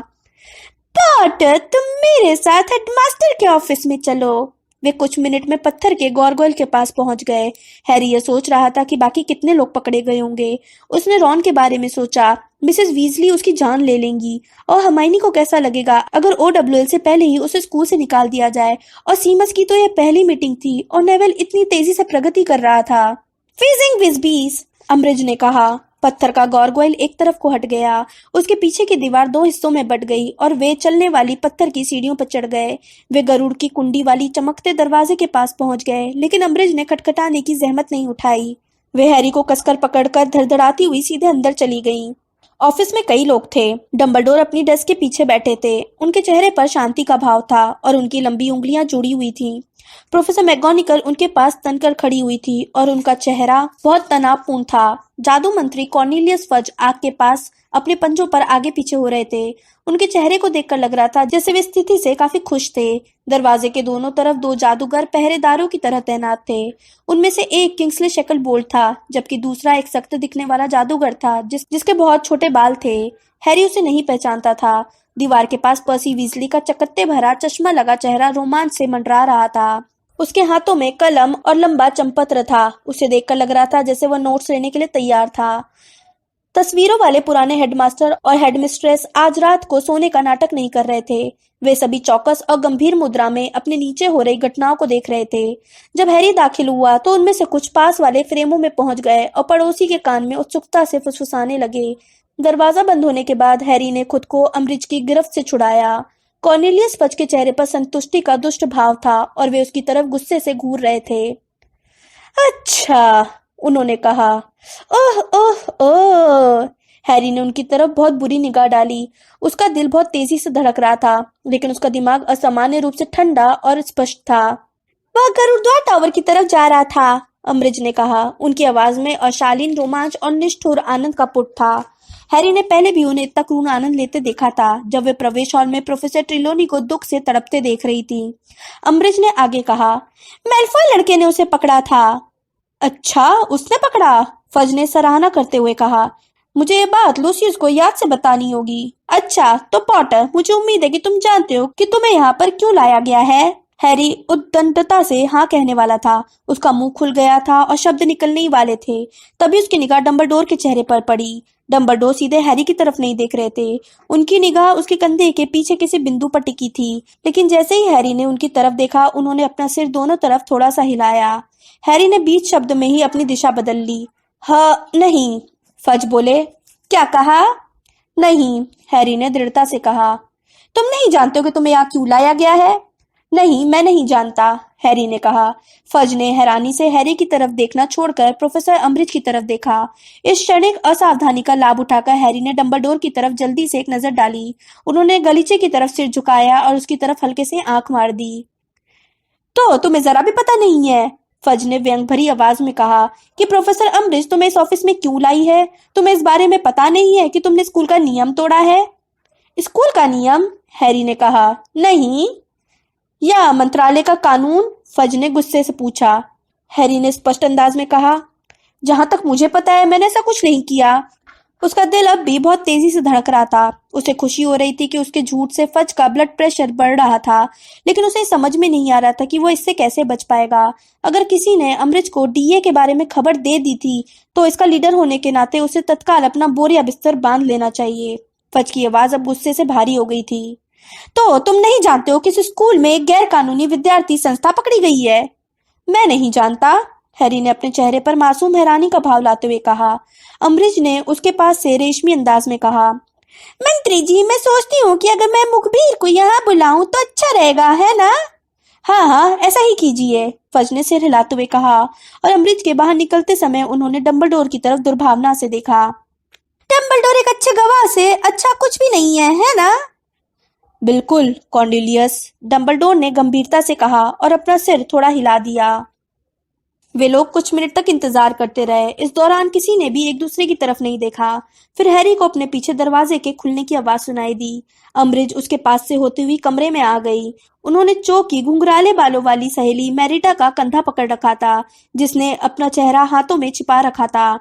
पॉटर, तुम मेरे साथ हेडमास्टर के ऑफिस में चलो। वे कुछ मिनट में पत्थर के गॉर्गोइल के पास पहुंच गए। हैरी ये सोच रहा था कि बाकी कितने लोग पकड़े गए होंगे। उसने रॉन के बारे में सोचा। मिसेस वीजली उसकी जान ले लेंगी और हर्माइनी को कैसा लगेगा अगर ओडब्ल्यूएल से पहले ही उसे स्कूल से निकाल दिया जाए। और सीमस की तो यह पहली मीटिंग थी और नेविल इतनी तेजी से प्रगति कर रहा था। फिजिंग विजबीज, अम्ब्रिज ने कहा। पत्थर का गॉर्गोइल एक तरफ को हट गया। उसके पीछे की दीवार दो हिस्सों में बट गई और वे चलने वाली पत्थर की सीढ़ियों पर चढ़ गए। वे गरुड़ की कुंडी वाली चमकते दरवाजे के पास पहुंच गए, लेकिन अम्ब्रिज ने खटखटाने की जहमत नहीं उठाई। वे हैरी को कसकर पकड़कर धड़धड़ाती हुई सीधे अंदर चली गईं। ऑफिस में कई लोग थे। डंबलडोर अपनी डेस्क के पीछे बैठे थे। उनके चेहरे पर शांति का भाव था और उनकी लंबी उंगलियां जुड़ी हुई थीं। प्रोफेसर मैगोनिकल उनके पास तनकर खड़ी हुई थी और उनका चेहरा बहुत तनावपूर्ण था। जादू मंत्री कॉर्नेलियस फज आग के पास अपने पंजों पर आगे पीछे हो रहे थे। उनके चेहरे को देखकर लग रहा था जैसे वे स्थिति से काफी खुश थे। दरवाजे के दोनों तरफ दो जादूगर पहरेदारों की तरह तैनात थे। उनमें से एक किंग्सले शेकलबोल्ट था, जबकि दूसरा एक सख्त दिखने वाला जादूगर था जिसके बहुत छोटे बाल थे। हैरी उसे नहीं पहचानता था। दीवार के पास पर्सी वीजली का चकत्ते भरा चश्मा लगा चेहरा रोमांच से मंडरा रहा था। उसके हाथों में कलम और लंबा चंपत्र था। उसे देखकर लग रहा था जैसे वह नोट्स लेने के लिए तैयार था। तस्वीरों वाले पुराने हेडमास्टर और हेडमिस्ट्रेस आज रात को सोने का नाटक नहीं कर रहे थे। वे सभी चौकस और गंभीर मुद्रा में अपने नीचे हो रही घटनाओं को देख रहे थे। जब हैरी दाखिल हुआ तो उनमें से कुछ पास वाले फ्रेमों में पहुंच गए और पड़ोसी के कान में उत्सुकता से फुसफुसाने लगे। दरवाजा बंद होने के बाद हैरी ने खुद को अम्ब्रिज की गिरफ्त से छुड़ाया। कॉर्नेलियस फज के चेहरे पर संतुष्टि का दुष्ट भाव था और वे उसकी तरफ गुस्से से घूर रहे थे। अच्छा, उन्होंने कहा। ओह ओह ओह। हैरी ने उनकी तरफ बहुत बुरी निगाह डाली। उसका दिल बहुत तेजी से धड़क रहा था, लेकिन उसका दिमाग असामान्य रूप से ठंडा और स्पष्ट था। वह गरुड़द्वार टावर की तरफ जा रहा था, अम्ब्रिज ने कहा। उनकी आवाज में अशालीन रोमांच और निष्ठुर आनंद का पुट था। हैरी ने पहले भी उन्हें इतना क्रूर आनंद लेते देखा था जब वे प्रवेश हॉल में प्रोफेसर ट्रिलोनी को दुख से तड़पते देख रही थी। अम्ब्रिज ने आगे कहा, मैल्फॉय लड़के ने उसे पकड़ा था। अच्छा, उसने पकड़ा? फज ने सराहना करते हुए कहा। मुझे ये बात लूसियस को याद से बतानी होगी। अच्छा, तो पॉटर, मुझे उम्मीद है कि तुम जानते हो कि तुम्हें यहाँ पर क्यों लाया गया है। हैरी उद्दंडता से हाँ कहने वाला था। उसका मुंह खुल गया था और शब्द निकलने ही वाले थे। तभी उसकी निगाह डंबलडोर के चेहरे पर पड़ी। डंबलडोर सीधे हैरी की तरफ नहीं देख रहे थे। उनकी निगाह उसके कंधे के पीछे किसी बिंदु पर टिकी थी, लेकिन जैसे ही हैरी ने उनकी तरफ देखा, उन्होंने अपना सिर दोनों तरफ थोड़ा सा हिलाया। हैरी ने बीच शब्द में ही अपनी दिशा बदल ली। हाँ, नहीं, फज बोले। क्या कहा? नहीं, हैरी ने दृढ़ता से कहा। तुम नहीं जानते हो कि तुम्हें यहाँ क्यों लाया गया है? नहीं, मैं नहीं जानता, हैरी ने कहा। फज ने हैरानी से हैरी की तरफ देखना छोड़कर प्रोफेसर अम्ब्रिज की तरफ देखा। इस क्षणिक असावधानी का लाभ उठाकर हैरी ने डंबलडोर की तरफ जल्दी से एक नजर डाली। उन्होंने गलीचे की तरफ सिर झुकाया और उसकी तरफ हल्के से आंख मार दी। तो तुम्हें जरा भी पता नहीं है, फज ने व्यंग भरी आवाज में कहा, कि प्रोफेसर अम्ब्रिज तुम्हें इस ऑफिस में क्यों लाई है? तुम्हें इस बारे में पता नहीं है कि तुमने स्कूल का नियम तोड़ा है? स्कूल का नियम? हैरी ने कहा। नहीं। या मंत्रालय का कानून? फज ने गुस्से से पूछा। हैरी ने स्पष्ट अंदाज में कहा, जहां तक मुझे पता है मैंने ऐसा कुछ नहीं किया। उसका दिल अब भी बहुत तेजी से धड़क रहा था। उसे खुशी हो रही थी कि उसके झूठ से फज का ब्लड प्रेशर बढ़ रहा था, लेकिन उसे समझ में नहीं आ रहा था कि वो इससे कैसे बच पाएगा। अगर किसी ने अम्ब्रिज को डीए के बारे में खबर दे दी थी तो इसका लीडर होने के नाते उसे तत्काल अपना बोरिया बिस्तर बांध लेना चाहिए। फज की आवाज अब गुस्से से भारी हो गई थी। तो तुम नहीं जानते हो कि इस स्कूल में एक गैर कानूनी विद्यार्थी संस्था पकड़ी गई है? मैं नहीं जानता, हैरी ने अपने चेहरे पर मासूम हैरानी का भाव लाते हुए कहा। अम्ब्रिज ने उसके पास से रेशमी अंदाज में कहा, मंत्री जी, मैं सोचती हूँ कि अगर मैं मुखबिर को यहाँ बुलाऊं तो अच्छा रहेगा, है ना? हाँ हाँ, ऐसा ही कीजिए, फज ने सिर हिलाते हुए कहा। और अम्ब्रिज के बाहर निकलते समय उन्होंने डंबलडोर की तरफ दुर्भावना से देखा। डंबलडोर एक अच्छे गवाह से अच्छा कुछ भी नहीं है ना? बिल्कुल कॉर्नेलियस, डंबलडोर ने गंभीरता से कहा और अपना सिर थोड़ा हिला दिया। वे लोग कुछ मिनट तक इंतजार करते रहे। इस दौरान किसी ने भी एक दूसरे की तरफ नहीं देखा। फिर हैरी को अपने पीछे दरवाजे के खुलने की आवाज सुनाई दी। अम्ब्रिज उसके पास से होती हुई कमरे में आ गई। उन्होंने चो की घुंघराले बालों वाली सहेली मैरिटा का कंधा पकड़ रखा था, जिसने अपना चेहरा हाथों में छिपा रखा था।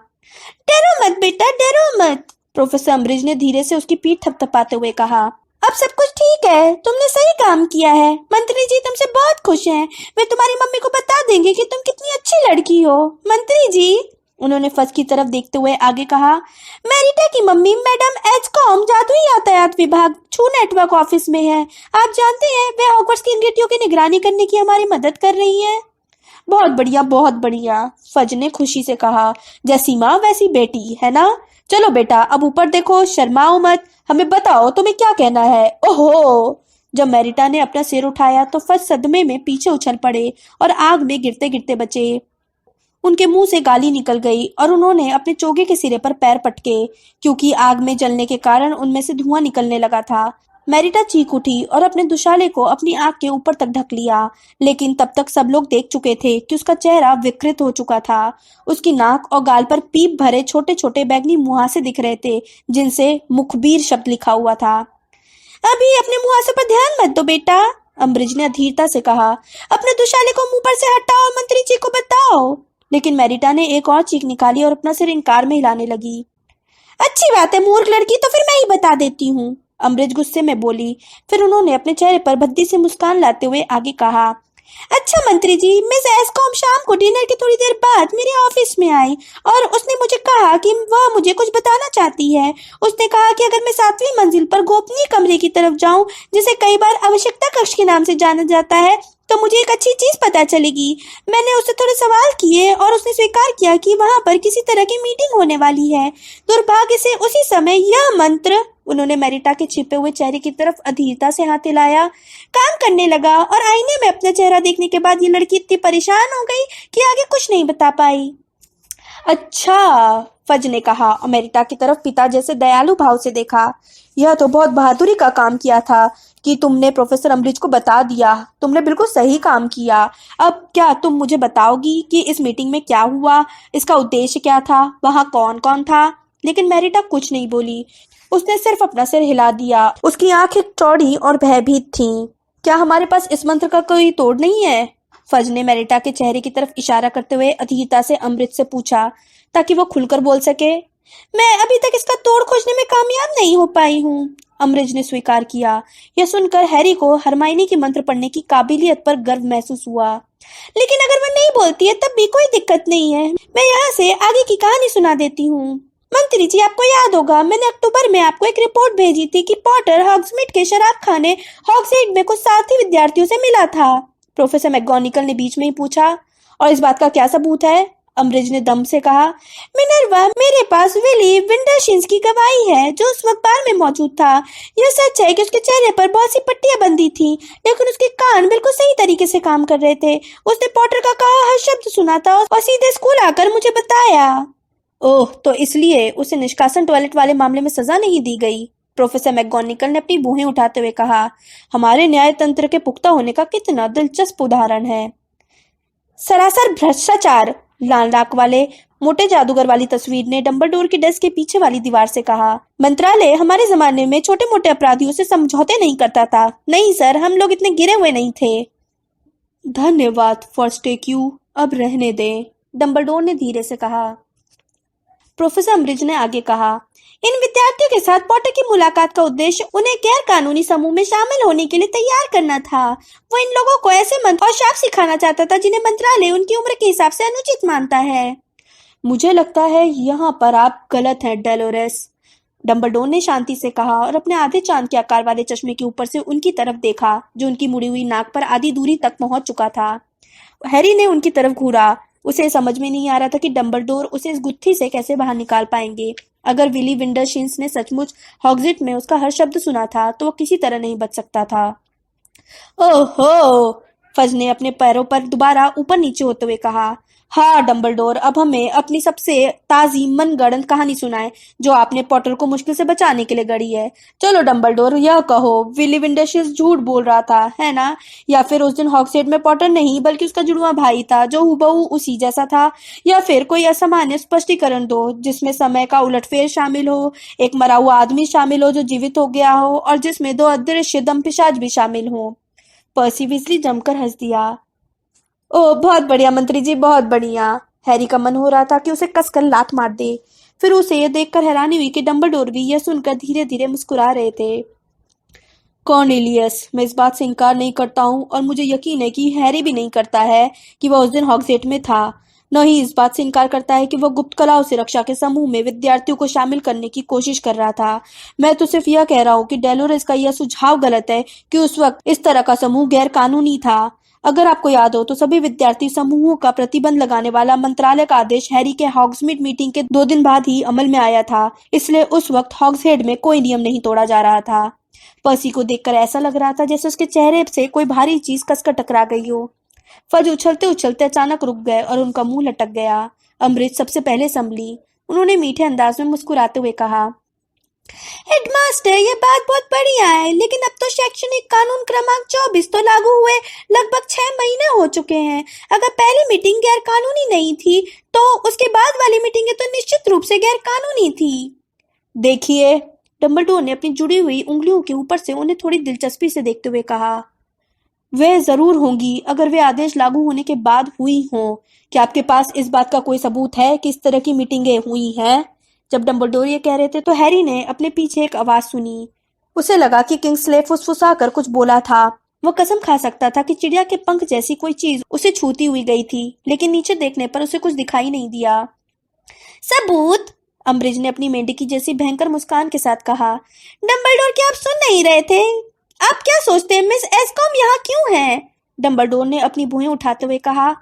डरो मत बेटा, डरो मत, प्रोफेसर अम्ब्रिज ने धीरे से उसकी पीठ थपथपाते हुए कहा। अब सब कुछ ठीक है, तुमने सही काम किया है। मंत्री जी तुमसे बहुत खुश हैं। वे तुम्हारी मम्मी को बता देंगे कि तुम कितनी अच्छी लड़की हो। मंत्री जी, उन्होंने फर्श की तरफ देखते हुए आगे कहा, मैरिटा की मम्मी मैडम एचकॉम जादुई यातायात विभाग छू नेटवर्क ऑफिस में है। आप जानते हैं वे हॉगवर्ट्स की इन बेटियों की निगरानी करने की हमारी मदद कर रही हैं। बहुत बढ़िया, बहुत बढ़िया, फज ने खुशी से कहा। जैसी माँ वैसी बेटी, है ना? चलो बेटा, अब ऊपर देखो, शर्माओ मत। हमें बताओ तुम्हें क्या कहना है। ओहो! जब मैरिटा ने अपना सिर उठाया तो फज सदमे में पीछे उछल पड़े और आग में गिरते गिरते बचे। उनके मुंह से गाली निकल गई और उन्होंने अपने चोगे के सिरे पर पैर पटके, क्योंकि आग में जलने के कारण उनमें से धुआं निकलने लगा था। मैरिटा चीख उठी और अपने दुशाले को अपनी आंख के ऊपर तक ढक लिया, लेकिन तब तक सब लोग देख चुके थे कि उसका चेहरा विकृत हो चुका था। उसकी नाक और गाल पर पीप भरे छोटे छोटे बैंगनी मुहासे दिख रहे थे, जिनसे मुखबिर शब्द लिखा हुआ था। अभी अपने मुहासे पर ध्यान मत दो बेटा, अम्बरीज ने अधीरता से कहा। अपने दुशाले को मुंह पर से हटाओ और मंत्री जी को बताओ। लेकिन मैरिटा ने एक और चीख निकाली और अपना सिर इनकार में हिलाने लगी। अच्छी बात है मूर्ख लड़की, तो फिर मैं ही बता देती हूँ, अमृत गुस्से में बोली। फिर उन्होंने अपने चेहरे पर भद्दी से मुस्कान लाते हुए आगे कहा, अच्छा मंत्री जी, मिस एस्कॉम शाम को डिनर की थोड़ी देर बाद मेरे ऑफिस में आई और उसने मुझे कहा कि वह मुझे कुछ बताना चाहती है। उसने कहा कि अगर मैं 7वीं मंजिल पर गोपनीय कमरे की तरफ जाऊं, जिसे कई बार आवश्यकता कक्ष के नाम से जाना जाता है, तो मुझे एक अच्छी चीज पता चलेगी। मैंने उससे थोड़े सवाल किए और उसने स्वीकार किया कि वहां पर किसी तरह की मीटिंग होने वाली है। दुर्भाग्य से उसी समय यह मंत्र, उन्होंने मैरिटा के छिपे हुए चेहरे की तरफ अधीरता से हाथ हिलाया, काम करने लगा और आईने में अपना चेहरा देखने के बाद ये लड़की इतनी परेशान हो गई कि आगे कुछ नहीं बता पाई। अच्छा, फज ने कहा और मैरिटा की तरफ पिता जैसे दयालु भाव से देखा। यह तो बहुत बहादुरी का काम किया था कि तुमने प्रोफेसर अम्बरिज को बता दिया। तुमने बिल्कुल सही काम किया। अब क्या तुम मुझे बताओगी कि इस मीटिंग में क्या हुआ, इसका उद्देश्य क्या था, वहां कौन कौन था? लेकिन मैरिटा कुछ नहीं बोली। उसने सिर्फ अपना सिर हिला दिया। उसकी आंखें चौड़ी और भयभीत थीं। क्या हमारे पास इस मंत्र का कोई तोड़ नहीं है? फज ने मैरिटा के चेहरे की तरफ इशारा करते हुए अधीरता से अमृत से पूछा, ताकि वो खुलकर बोल सके। मैं अभी तक इसका तोड़ खोजने में कामयाब नहीं हो पाई हूँ, अमृज ने स्वीकार किया। यह सुनकर हैरी को हरमाइनी की मंत्र पढ़ने की काबिलियत पर गर्व महसूस हुआ। लेकिन अगर वह नहीं बोलती है तब भी कोई दिक्कत नहीं है। मैं यहाँ से आगे की कहानी सुना देती हूँ। मंत्री जी, आपको याद होगा मैंने अक्टूबर में आपको एक रिपोर्ट भेजी थी कि पॉटर हॉग्समीड के शराब खाने हॉग्समीड में कुछ साथी विद्यार्थियों से मिला था। प्रोफेसर मैकगोनिकल ने बीच में ही पूछा। और इस बात का क्या सबूत है? अम्बरिज ने दम से कहा। मिनर्वा, मेरे पास विली विंडरशिन्स की गवाही है, जो उस वक्त बार में मौजूद था। यह सच है कि उसके चेहरे पर बहुत सी पट्टियां बंधी थी, लेकिन उसके कान बिल्कुल सही तरीके से काम कर रहे थे। उसने पॉटर का कहा हर शब्द सुना था और सीधे स्कूल आकर मुझे बताया। ओह, तो इसलिए उसे निष्कासन टॉयलेट वाले मामले में सजा नहीं दी गई? प्रोफेसर मैकगोनिकल ने अपनी भुहें उठाते हुए कहा। हमारे न्याय तंत्र के पुख्ता होने का कितना दिलचस्प उदाहरण है। सरासर भ्रष्टाचार, लाल राख वाले मोटे जादूगर वाली तस्वीर ने डंबलडोर की डेस्क के पीछे वाली दीवार से कहा। मंत्रालय हमारे जमाने में छोटे मोटे अपराधियों से समझौते नहीं करता था। नहीं सर, हम लोग इतने गिरे हुए नहीं थे। धन्यवाद फर्स्ट यू, अब रहने दें, डंबलडोर ने धीरे से कहा। प्रोफेसर अम्बरिज ने आगे कहा, इन विद्यार्थियों के साथ पॉटर की मुलाकात का उद्देश्य उन्हें गैर कानूनी समूह में शामिल होने के लिए तैयार करना था। वो इन लोगों को ऐसे मंत्र और शाप सिखाना चाहता था जिन्हें मंत्रालय उनकी उम्र के हिसाब से अनुचित मानता है। मुझे लगता है यहाँ पर आप गलत हैं डेलोरेस, डंबलडोर ने शांति से कहा और अपने आधे चांद के आकार वाले चश्मे के ऊपर से उनकी तरफ देखा, जो उनकी मुड़ी हुई नाक पर आधी दूरी तक पहुंच चुका था। हैरी ने उनकी तरफ घूरा। उसे समझ में नहीं आ रहा था कि डंबलडोर उसे इस गुत्थी से कैसे बाहर निकाल पाएंगे। अगर विली विंडरशिन्स ने सचमुच हॉग्समीड में उसका हर शब्द सुना था तो वो किसी तरह नहीं बच सकता था। ओहो, फज ने अपने पैरों पर दोबारा ऊपर नीचे होते हुए कहा। हाँ डंबलडोर, अब हमें अपनी सबसे ताजी मनगढ़ंत कहानी सुनाए, जो आपने पॉटर को मुश्किल से बचाने के लिए गढ़ी है। चलो डंबलडोर, यह कहो, विली विंडरशिन्स झूठ बोल रहा था, है ना? या फिर उस दिन हॉग्समीड में पॉटर नहीं बल्कि उसका जुड़वा भाई था, जो हुबहू उसी जैसा था? या फिर कोई असामान्य स्पष्टीकरण दो जिसमें समय का उलटफेर शामिल हो, एक मरा हुआ आदमी शामिल हो जो जीवित हो गया हो, और जिसमें 2 अदृश्य दंपिशाच भी शामिल हो। पर्सी वीजली जमकर हंस दिया। ओह, बहुत बढ़िया मंत्री जी, बहुत बढ़िया। हैरी का मन हो रहा था कि उसे कसकर लात मार दे। फिर उसे यह देखकर हैरानी हुई कि डंबलडोर भी यह सुनकर धीरे धीरे मुस्कुरा रहे थे। कॉर्नेलियस, मैं इस बात से इनकार नहीं करता हूँ और मुझे यकीन है कि हैरी भी नहीं करता है कि वह उस दिन हॉग्सगेट में था। न ही इस बात से इनकार करता है कि वह गुप्त कलाओं से रक्षा के समूह में विद्यार्थियों को शामिल करने की कोशिश कर रहा था। मैं तो सिर्फ यह कह रहा हूँ कि डेलोरेस का यह सुझाव गलत है कि उस वक्त इस तरह का समूह गैर कानूनी था। अगर आपको याद हो तो सभी विद्यार्थी समूहों का प्रतिबंध लगाने वाला मंत्रालय का आदेश हैरी के हॉग्समीड मीटिंग के 2 दिन बाद ही अमल में आया था, इसलिए उस वक्त हॉग्सहेड में कोई नियम नहीं तोड़ा जा रहा था। पर्सी को देखकर ऐसा लग रहा था जैसे उसके चेहरे से कोई भारी चीज कसकर टकरा गई हो। फज उछलते उछलते अचानक रुक गए और उनका मुंह लटक गया। अमृत सबसे पहले संभली। उन्होंने मीठे अंदाज में मुस्कुराते हुए कहा, हेडमास्टर, ये बात बहुत बढ़िया है, लेकिन अब तो शैक्षणिक कानून क्रमांक 24 तो लागू हुए लगभग 6 महीने हो चुके हैं। अगर पहली मीटिंग गैर कानूनी नहीं थी, तो उसके बाद वाली मीटिंगें तो निश्चित रूप से गैर कानूनी थी। देखिए, डंबलडोर ने अपनी जुड़ी हुई उंगलियों के ऊपर से उन्हें थोड़ी दिलचस्पी से देखते हुए कहा, वे जरूर होंगी अगर वे आदेश लागू होने के बाद हुई हों। क्या आपके पास इस बात का कोई सबूत है कि इस तरह की मीटिंगें हुई हैं? जब डंबलडोर ये कह रहे थे तो हैरी ने अपने पीछे एक आवाज सुनी। उसे लगा कि किंग्सले फुसफुसाकर कुछ बोला था। वह कसम खा सकता था कि चिड़िया के पंख जैसी कोई चीज उसे छूती हुई गई थी, लेकिन नीचे देखने पर उसे कुछ दिखाई नहीं दिया। सबूत? अम्बरिज ने अपनी मेंढकी जैसी भयंकर मुस्कान के साथ कहा। डंबलडोर, क्या आप सुन नहीं रहे थे? आप क्या सोचते हैं मिस एस्कॉम यहाँ क्यों है? डंबलडोर ने अपनी भुएं उठाते हुए कहा।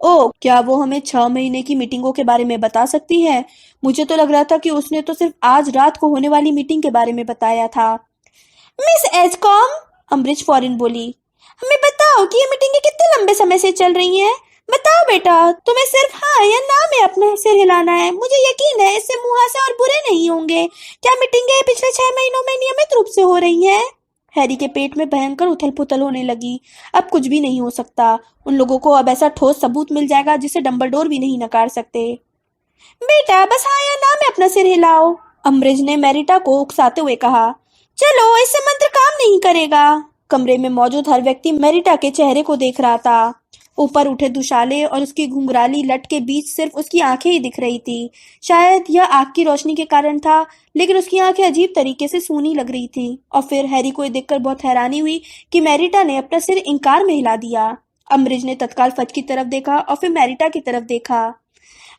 ओह, क्या वो हमें 6 महीने की मीटिंगों के बारे में बता सकती है? मुझे तो लग रहा था कि उसने तो सिर्फ आज रात को होने वाली मीटिंग के बारे में बताया था। मिस एस्कॉम, अम्बरिज फौरन बोली, हमें बताओ कि ये मीटिंगें कितने लंबे समय से चल रही हैं। बताओ बेटा, तुम्हें सिर्फ हाँ या ना में अपना सिर हिलाना है। मुझे यकीन है इससे मुहासे और बुरे नहीं होंगे। क्या मीटिंगें पिछले 6 महीनों में नियमित रूप से हो रही हैं? हैरी के पेट में भयंकर उथल पुथल होने लगी। अब कुछ भी नहीं हो सकता। उन लोगों को अब ऐसा ठोस सबूत मिल जाएगा जिसे डंबलडोर भी नहीं नकार सकते। बेटा, बस हाँ या ना में अपना सिर हिलाओ, अम्बरिज ने मैरिटा को उकसाते हुए कहा। चलो, इससे मंत्र काम नहीं करेगा। कमरे में मौजूद हर व्यक्ति मैरिटा के चेहरे को देख रहा था। ऊपर उठे दुशाले और उसकी घुंघराली लट के बीच सिर्फ उसकी आंखें ही दिख रही थी। शायद यह आग की रोशनी के कारण था, लेकिन उसकी आंखें अजीब तरीके से सूनी लग रही थी। और फिर हैरी को देखकर बहुत हैरानी हुई कि मैरिटा ने अपना सिर इंकार में हिला दिया। अम्बरिज ने तत्काल फज की तरफ देखा और फिर मैरिटा की तरफ देखा।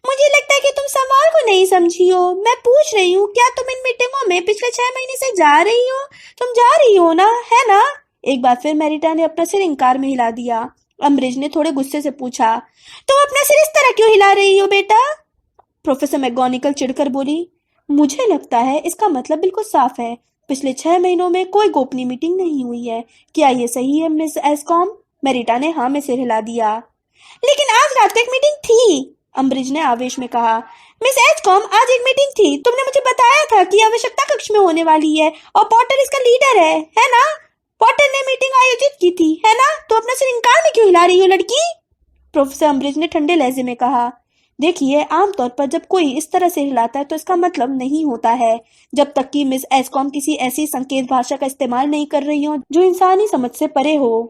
मुझे लगता है कि तुम सवाल को नहीं समझी हो। मैं पूछ रही हूँ, क्या तुम इन मीटिंगों में पिछले 6 महीने से जा रही हो? तुम जा रही हो ना, है ना? एक बार फिर मैरिटा ने अपना सिर इंकार में हिला दिया। अम्बरिज ने थोड़े गुस्से से पूछा, तुम अपना सिर इस तरह क्यों हिला रही हो बेटा? प्रोफेसर मैगोनिकल चिढ़कर बोली, मुझे लगता है इसका मतलब बिल्कुल साफ है। पिछले 6 महीनों में कोई गोपनीय मीटिंग नहीं हुई है। क्या ये सही है मिस एस्कॉम? मैरिटा ने हाँ में सिर हिला दिया। लेकिन आज रात को एक मीटिंग थी, अम्बरिज ने आवेश में कहा। मिस एस्कॉम, आज एक मीटिंग थी। तुमने मुझे बताया था कि आवश्यकता कक्ष में होने वाली है और पॉटर इसका लीडर है ना? पॉटर ने मीटिंग आयोजित की थी, है ना? तो अपना सिर इंकार में क्यों हिला रही हो लड़की? प्रोफेसर अम्बरिज ने ठंडे लहजे में कहा। देखिए, आमतौर पर जब कोई इस तरह से हिलाता है तो इसका मतलब नहीं होता है, जब तक कि मिस एस्कॉम किसी ऐसी संकेत भाषा का इस्तेमाल नहीं कर रही हो जो इंसानी समझ से परे हो।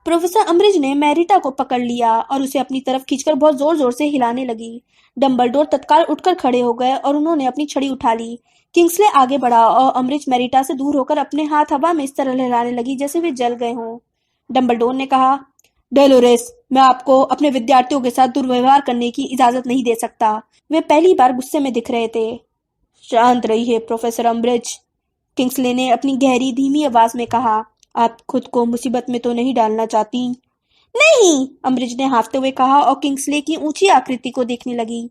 प्रोफेसर अम्बरिज ने मैरिटा को पकड़ लिया और उसे अपनी तरफ खींचकर बहुत जोर जोर से हिलाने लगी। डंबलडोर तत्काल उठकर खड़े हो गए और उन्होंने अपनी छड़ी उठा ली। किंग्सले आगे बढ़ा और अम्बरिज मैरिटा से दूर होकर अपने हाथ हवा में इस तरह लहराने लगी जैसे वे जल गए हों। डंबलडोर ने कहा, डेलोरेस, मैं आपको अपने विद्यार्थियों के साथ दुर्व्यवहार करने की इजाजत नहीं दे सकता। वे पहली बार गुस्से में दिख रहे थे। शांत रहिए प्रोफेसर अम्बरिज, किंग्सले ने अपनी गहरी धीमी आवाज में कहा। आप खुद को मुसीबत में तो नहीं डालना चाहती? नहीं, अम्बरिज ने हाफते हुए कहा और किंग्सले की ऊंची आकृति को देखने लगी।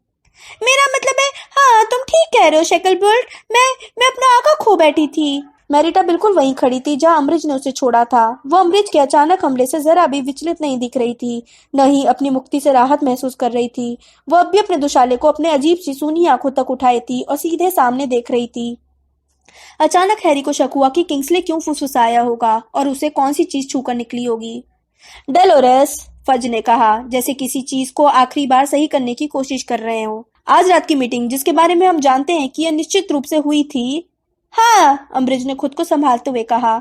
मेरा मतलब है, हाँ, तुम ठीक कह रहे हो शेकलबर्ट। मैं अपना आंखा खो बैठी थी। मैरिटा बिल्कुल वहीं खड़ी थी जहां अम्बरिज ने उसे छोड़ा था। वो अम्बरिज के अचानक हमले से जरा भी विचलित नहीं दिख रही थी, न ही अपनी मुक्ति से राहत महसूस कर रही थी। वो अब भी अपने दुशाले को अपने अजीब सी सूनी आंखों तक उठाई थी और सीधे सामने देख रही थी। अचानक हैरी को शक हुआ कि किंग्सले क्यों फुसफुसाया होगा और उसे कौन सी चीज छूकर निकली होगी। डेलोरेस, फज ने कहा, जैसे किसी चीज को आखिरी बार सही करने की कोशिश कर रहे हो। आज रात की मीटिंग, जिसके बारे में हम जानते हैं कि यह निश्चित रूप से हुई थी। हाँ, अम्बरिज ने खुद को संभालते हुए कहा।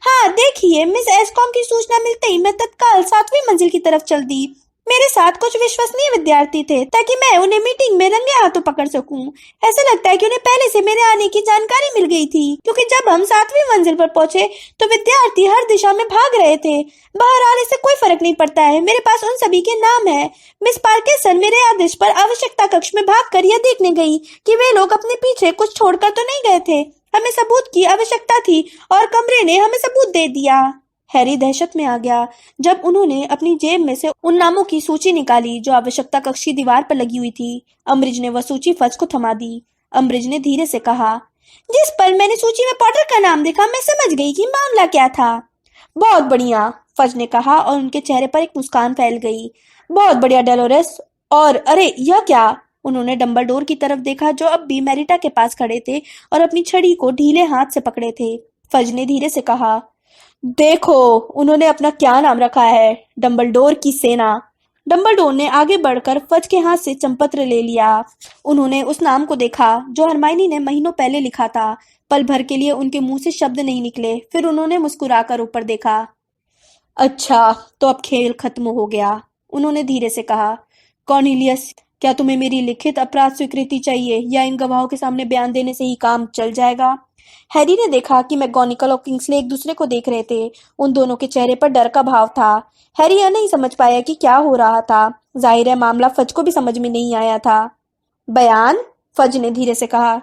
हाँ, देखिए, मिस एस्कॉम की सूचना मिलते ही मैं तत्काल 7वीं मंजिल की तरफ चल दी। मेरे साथ कुछ विश्वसनीय विद्यार्थी थे ताकि मैं उन्हें मीटिंग में रंगे हाथों पकड़ सकूं। ऐसा लगता है कि उन्हें पहले से मेरे आने की जानकारी मिल गई थी, क्योंकि जब हम 7वीं मंजिल पर पहुंचे तो विद्यार्थी हर दिशा में भाग रहे थे। बहरहाल इससे कोई फर्क नहीं पड़ता है, मेरे पास उन सभी के नाम है। मिस पार्किंसन मेरे आदेश पर आवश्यकता कक्ष में भागकर यह देखने गई कि वे लोग अपने पीछे कुछ छोड़कर तो नहीं गए थे। हमें सबूत की आवश्यकता थी और कमरे ने हमें सबूत दे दिया। हैरी दहशत में आ गया जब उन्होंने अपनी जेब में से उन नामों की सूची निकाली जो आवश्यकता कक्ष की दीवार पर लगी हुई थी। अम्बरिज ने वह सूची फज को थमा दी। अम्बरिज ने धीरे से कहा, जिस पर मैंने सूची में पॉटर का नाम देखा, मैं समझ गई कि मामला क्या था। बहुत बढ़िया, फज ने कहा और उनके चेहरे पर एक मुस्कान फैल गई। बहुत बढ़िया डेलोरेस। और अरे यह क्या? उन्होंने डंबलडोर की तरफ देखा जो अब भी मैरिटा के पास खड़े थे और अपनी छड़ी को ढीले हाथ से पकड़े थे। फज ने धीरे से कहा, देखो उन्होंने अपना क्या नाम रखा है, डंबलडोर की सेना। डंबलडोर ने आगे बढ़कर फज के हाथ से चंपत्र ले लिया। उन्होंने उस नाम को देखा जो हरमाइनी ने महीनों पहले लिखा था। पल भर के लिए उनके मुंह से शब्द नहीं निकले, फिर उन्होंने मुस्कुराकर ऊपर देखा। अच्छा, तो अब खेल खत्म हो गया, उन्होंने धीरे से कहा। कॉर्नेलियस, क्या तुम्हें मेरी लिखित अपराध स्वीकृति चाहिए या इन गवाहों के सामने बयान देने से ही काम चल जाएगा? हैरी ने देखा कि मैगोनिकल और किंग्सले एक दूसरे को देख रहे थे। उन दोनों के चेहरे पर डर का भाव था। हैरी यह नहीं समझ पाया कि क्या हो रहा था। जाहिर है मामला फज को भी समझ में नहीं आया था। बयान? फज ने धीरे से कहा।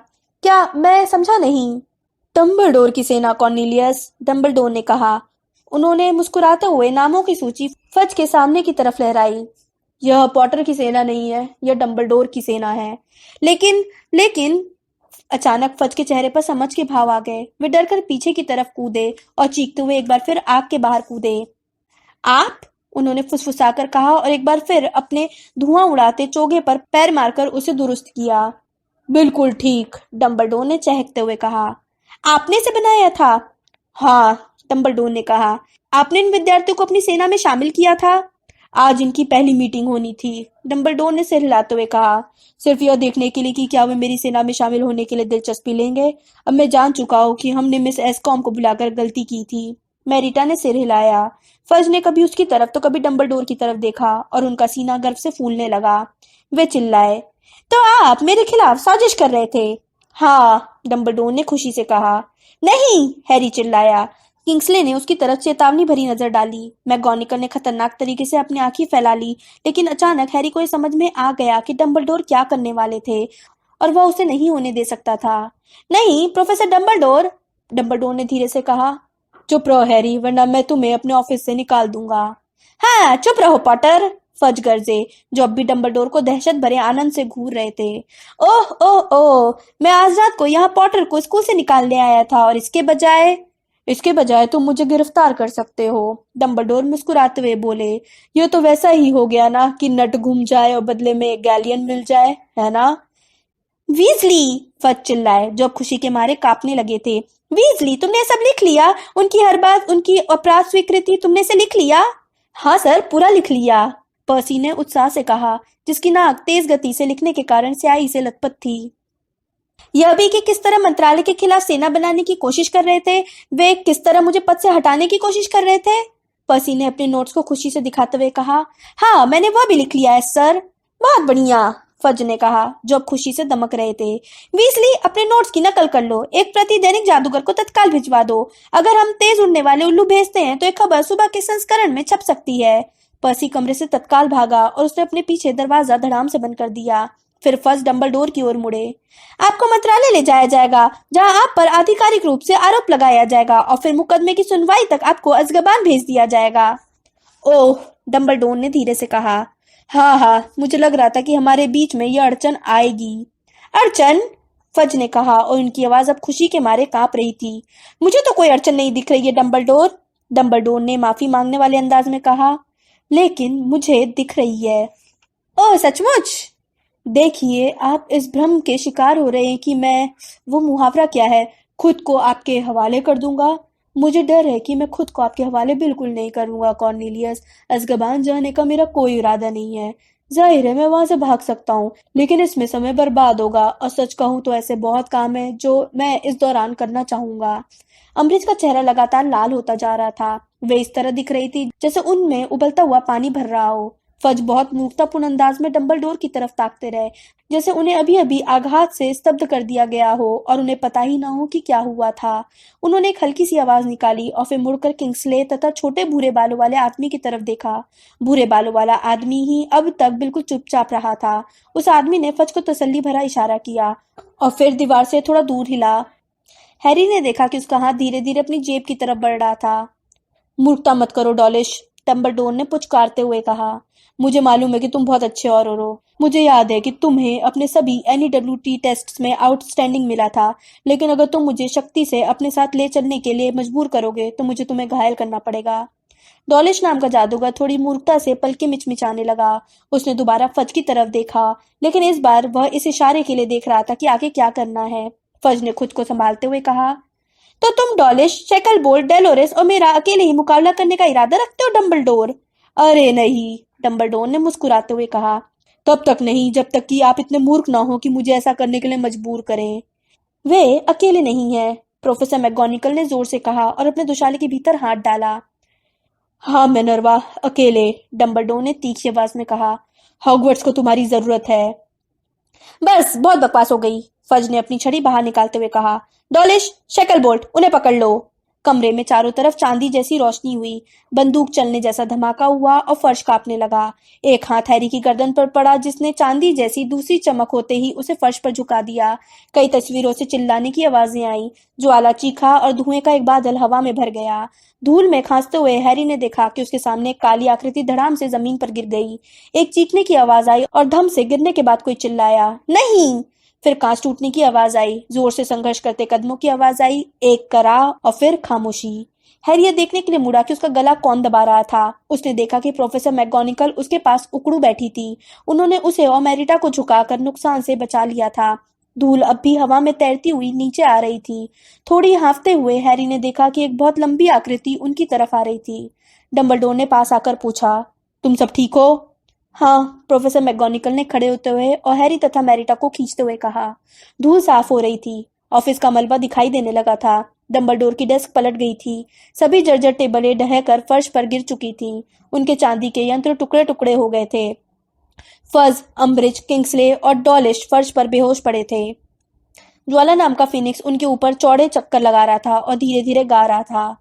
क्या? मैं समझा नहीं। डंबलडोर की सेना कॉर्नेलियस, डंबलडोर ने कहा। उन्होंने मुस्कुराते हुए नामों की सूची फज के सामने की तरफ लहराई। यह पॉटर की सेना नहीं है, यह डंबलडोर की सेना है। लेकिन लेकिन अचानक फज के चेहरे पर समझ के भाव आ गए। वे डरकर पीछे की तरफ कूदे और चीखते हुए एक बार फिर आग के बाहर कूदे। आप? उन्होंने फुसफुसाकर कहा और एक बार फिर अपने धुआं उड़ाते चोगे पर पैर मारकर उसे दुरुस्त किया। बिल्कुल ठीक, डंबलडोर ने चहकते हुए कहा। आपने इसे बनाया था? हाँ, डंबलडोर ने कहा। आपने इन विद्यार्थियों को अपनी सेना में शामिल किया था? आज इनकी पहली मीटिंग होनी थी, डंबलडोर ने सिर हिलाते हुए कहा। सिर्फ यह देखने के लिए कि क्या वे मेरी सेना में शामिल होने के लिए दिलचस्पी लेंगे। अब मैं जान चुका हूँ कि हमने मिस एस्कॉम को बुलाकर गलती की थी। मैरिटा ने सिर हिलाया। फज ने कभी उसकी तरफ तो कभी डंबलडोर की तरफ देखा और उनका सीना गर्व से फूलने लगा। वे चिल्लाए, तो आप मेरे खिलाफ साजिश कर रहे थे? हाँ, डंबलडोर ने खुशी से कहा। नहीं, हैरी चिल्लाया। किंग्सले ने उसकी तरफ चेतावनी भरी नजर डाली। मैगोनिकल ने खतरनाक तरीके से अपनी आंखें फैला ली, लेकिन अचानक हैरी को यह समझ में आ गया कि डंबलडोर क्या करने वाले थे और वह उसे नहीं होने दे सकता था। नहीं, प्रोफेसर डंबलडोर, डंबलडोर ने धीरे से कहा। चुप रहो हैरी, वरना मैं तुम्हें अपने ऑफिस से निकाल दूंगा। हाँ, चुप रहो पॉटर, फज गरजे, जो अब भी डंबलडोर को दहशत भरे आनंद से घूर रहे थे। ओह ओह ओह, मैं आज रात को यहाँ पॉटर को स्कूल से निकालने आया था और इसके बजाय तुम मुझे गिरफ्तार कर सकते हो, डंबलडोर मुस्कुराते हुए बोले। ये तो वैसा ही हो गया ना कि नट घूम जाए और बदले में गैलियन मिल जाए, है ना? वीजली, फज चिल्लाए, जो अब खुशी के मारे कांपने लगे थे। वीजली, तुमने ये सब लिख लिया? उनकी हर बात, उनकी अपराध स्वीकृति, तुमने इसे लिख लिया? हाँ सर, पूरा लिख लिया, पर्सी ने उत्साह से कहा, जिसकी नाक तेज गति से लिखने के कारण स्याही से लथपथ थी। यह भी कि किस तरह मंत्रालय के खिलाफ सेना बनाने की कोशिश कर रहे थे, वे किस तरह मुझे पद से हटाने की कोशिश कर रहे थे। पर्सी ने अपने नोट्स को खुशी से दिखाते हुए कहा। हाँ, मैंने वह भी लिख लिया है सर। बहुत बढ़िया, फज ने कहा, जो अब खुशी से दमक रहे थे। वीजली, अपने नोट्स की नकल कर लो, एक प्रति दैनिक जादूगर को तत्काल भिजवा दो। अगर हम तेज उड़ने वाले उल्लू भेजते हैं तो एक खबर सुबह के संस्करण में छप सकती है। पर्सी कमरे से तत्काल भागा और उसने अपने पीछे दरवाजा धड़ाम से बंद कर दिया। फिर फज डंबलडोर की ओर मुड़े। आपको मंत्रालय ले जाया जाएगा, जहां आप पर आधिकारिक रूप से आरोप लगाया जाएगा और फिर मुकदमे की सुनवाई तक आपको अजगबान भेज दिया जाएगा। ओह, डंबलडोर ने धीरे से कहा। हाँ हाँ, मुझे लग रहा था कि हमारे बीच में यह अड़चन आएगी। अड़चन? फज ने कहा और उनकी आवाज अब खुशी के मारे कांप रही थी। मुझे तो कोई अड़चन नहीं दिख रही है डंबलडोर, डंबलडोर ने माफी मांगने वाले अंदाज में कहा। लेकिन मुझे दिख रही है। ओह सचमुच? देखिए, आप इस भ्रम के शिकार हो रहे हैं कि मैं, वो मुहावरा क्या है, खुद को आपके हवाले कर दूंगा। मुझे डर है कि मैं खुद को आपके हवाले बिल्कुल नहीं करूंगा कॉर्नेलियस। अज़्काबान जाने का मेरा कोई इरादा नहीं है। जाहिर है मैं वहां से भाग सकता हूँ, लेकिन इसमें समय बर्बाद होगा और सच कहूँ तो ऐसे बहुत काम है जो मैं इस दौरान करना चाहूंगा। अमरीश का चेहरा लगातार लाल होता जा रहा था। वे इस तरह दिख रही थी जैसे उनमें उबलता हुआ पानी भर रहा हो। फज बहुत मूर्खतापूर्ण अंदाज में डंबलडोर की तरफ ताकते रहे, जैसे उन्हें अभी अभी आघात से स्तब्ध कर दिया गया हो और उन्हें पता ही ना हो कि क्या हुआ था। उन्होंने एक हल्की सी आवाज निकाली और फिर मुड़कर किंग्सले तथा छोटे भूरे बालों वाले आदमी की तरफ देखा। भूरे बालों वाला आदमी ही अब तक बिल्कुल चुपचाप रहा था। उस आदमी ने फज को तसल्ली भरा इशारा किया और फिर दीवार से थोड़ा दूर हिला। हैरी ने देखा कि उसका हाथ धीरे धीरे अपनी जेब की तरफ बढ़ रहा था। मूर्खता मत करो डॉलिश, डंबलडोर ने पुचकारते हुए कहा। मुझे मालूम है कि तुम बहुत अच्छे और हो। मुझे याद है कि तुम्हें अपने सभी NEWT टेस्ट्स में आउटस्टैंडिंग मिला था, लेकिन अगर तुम मुझे शक्ति से अपने साथ ले चलने के लिए मजबूर करोगे तो मुझे तुम्हें घायल करना पड़ेगा। डॉलिश नाम का जादूगर थोड़ी मूर्खता से पलके मिचमिचाने लगा। उसने दोबारा फज की तरफ देखा, लेकिन इस बार वह इस इशारे के लिए देख रहा था कि आगे क्या करना है। फज ने खुद को संभालते हुए कहा, तो तुम डॉलिश, शेकलबोल्ट, डेलोरेस और मेरा अकेले ही मुकाबला करने का इरादा रखते हो डंबलडोर? अरे नहीं, डंबलडोर ने मुस्कुराते हुए कहा। तब तक नहीं जब तक कि आप इतने मूर्ख ना हो कि मुझे ऐसा करने के लिए मजबूर करें। वे अकेले नहीं है, प्रोफेसर मैगोनिकल ने जोर से कहा और अपने दुशाले के भीतर हाथ डाला। हाँ मिनर्वा, अकेले, डंबलडोर ने तीखी आवाज में कहा। हॉगवर्ट्स को तुम्हारी जरूरत है। बस बहुत बकवास हो गई, फज ने अपनी छड़ी बाहर निकालते हुए कहा। डॉलिश, शेकलबोल्ट, उन्हें पकड़ लो। कमरे में चारों तरफ चांदी जैसी रोशनी हुई। बंदूक चलने जैसा धमाका हुआ और फर्श कांपने लगा। एक हाथ हैरी की गर्दन पर पड़ा, जिसने चांदी जैसी दूसरी चमक होते ही उसे फर्श पर झुका दिया। कई तस्वीरों से चिल्लाने की आवाजें आईं। ज्वाला चीखा और धुएं का एक बादल हवा में भर गया। धूल में खांसते हुए हैरी ने देखा कि उसके सामने एक काली आकृति धड़ाम से जमीन पर गिर गई। एक चीखने की आवाज आई और धम से गिरने के बाद कोई चिल्लाया, नहीं। फिर कांच टूटने की आवाज आई, जोर से संघर्ष करते कदमों की आवाज आई, एक कराह और फिर खामोशी। हैरी यह देखने के लिए मुड़ा कि उसका गला कौन दबा रहा था। उसने देखा कि प्रोफेसर मैगोनिकल उसके पास उकड़ू बैठी थी। उन्होंने उसे और मैरिटा को झुकाकर नुकसान से बचा लिया था। धूल अब भी हवा में तैरती हुई नीचे आ रही थी। थोड़ी हाँफते हुए हैरी ने देखा कि एक बहुत लंबी आकृति उनकी तरफ आ रही थी। डंबलडोर ने पास आकर पूछा, तुम सब ठीक हो? हाँ, प्रोफेसर मैगोनिकल ने खड़े होते हुए और हैरी तथा मैरिटा को खींचते हुए कहा। धूल साफ हो रही थी। ऑफिस का मलबा दिखाई देने लगा था। डंबलडोर की डेस्क पलट गई थी। सभी जर्जर टेबलें ढहकर फर्श पर गिर चुकी थीं। उनके चांदी के यंत्र टुकड़े टुकड़े हो गए थे। फज, अम्ब्रिज, किंग्सले और डॉलिश फर्श पर बेहोश पड़े थे। ज्वाला नाम का फिनिक्स उनके ऊपर चौड़े चक्कर लगा रहा था और धीरे धीरे गा रहा था।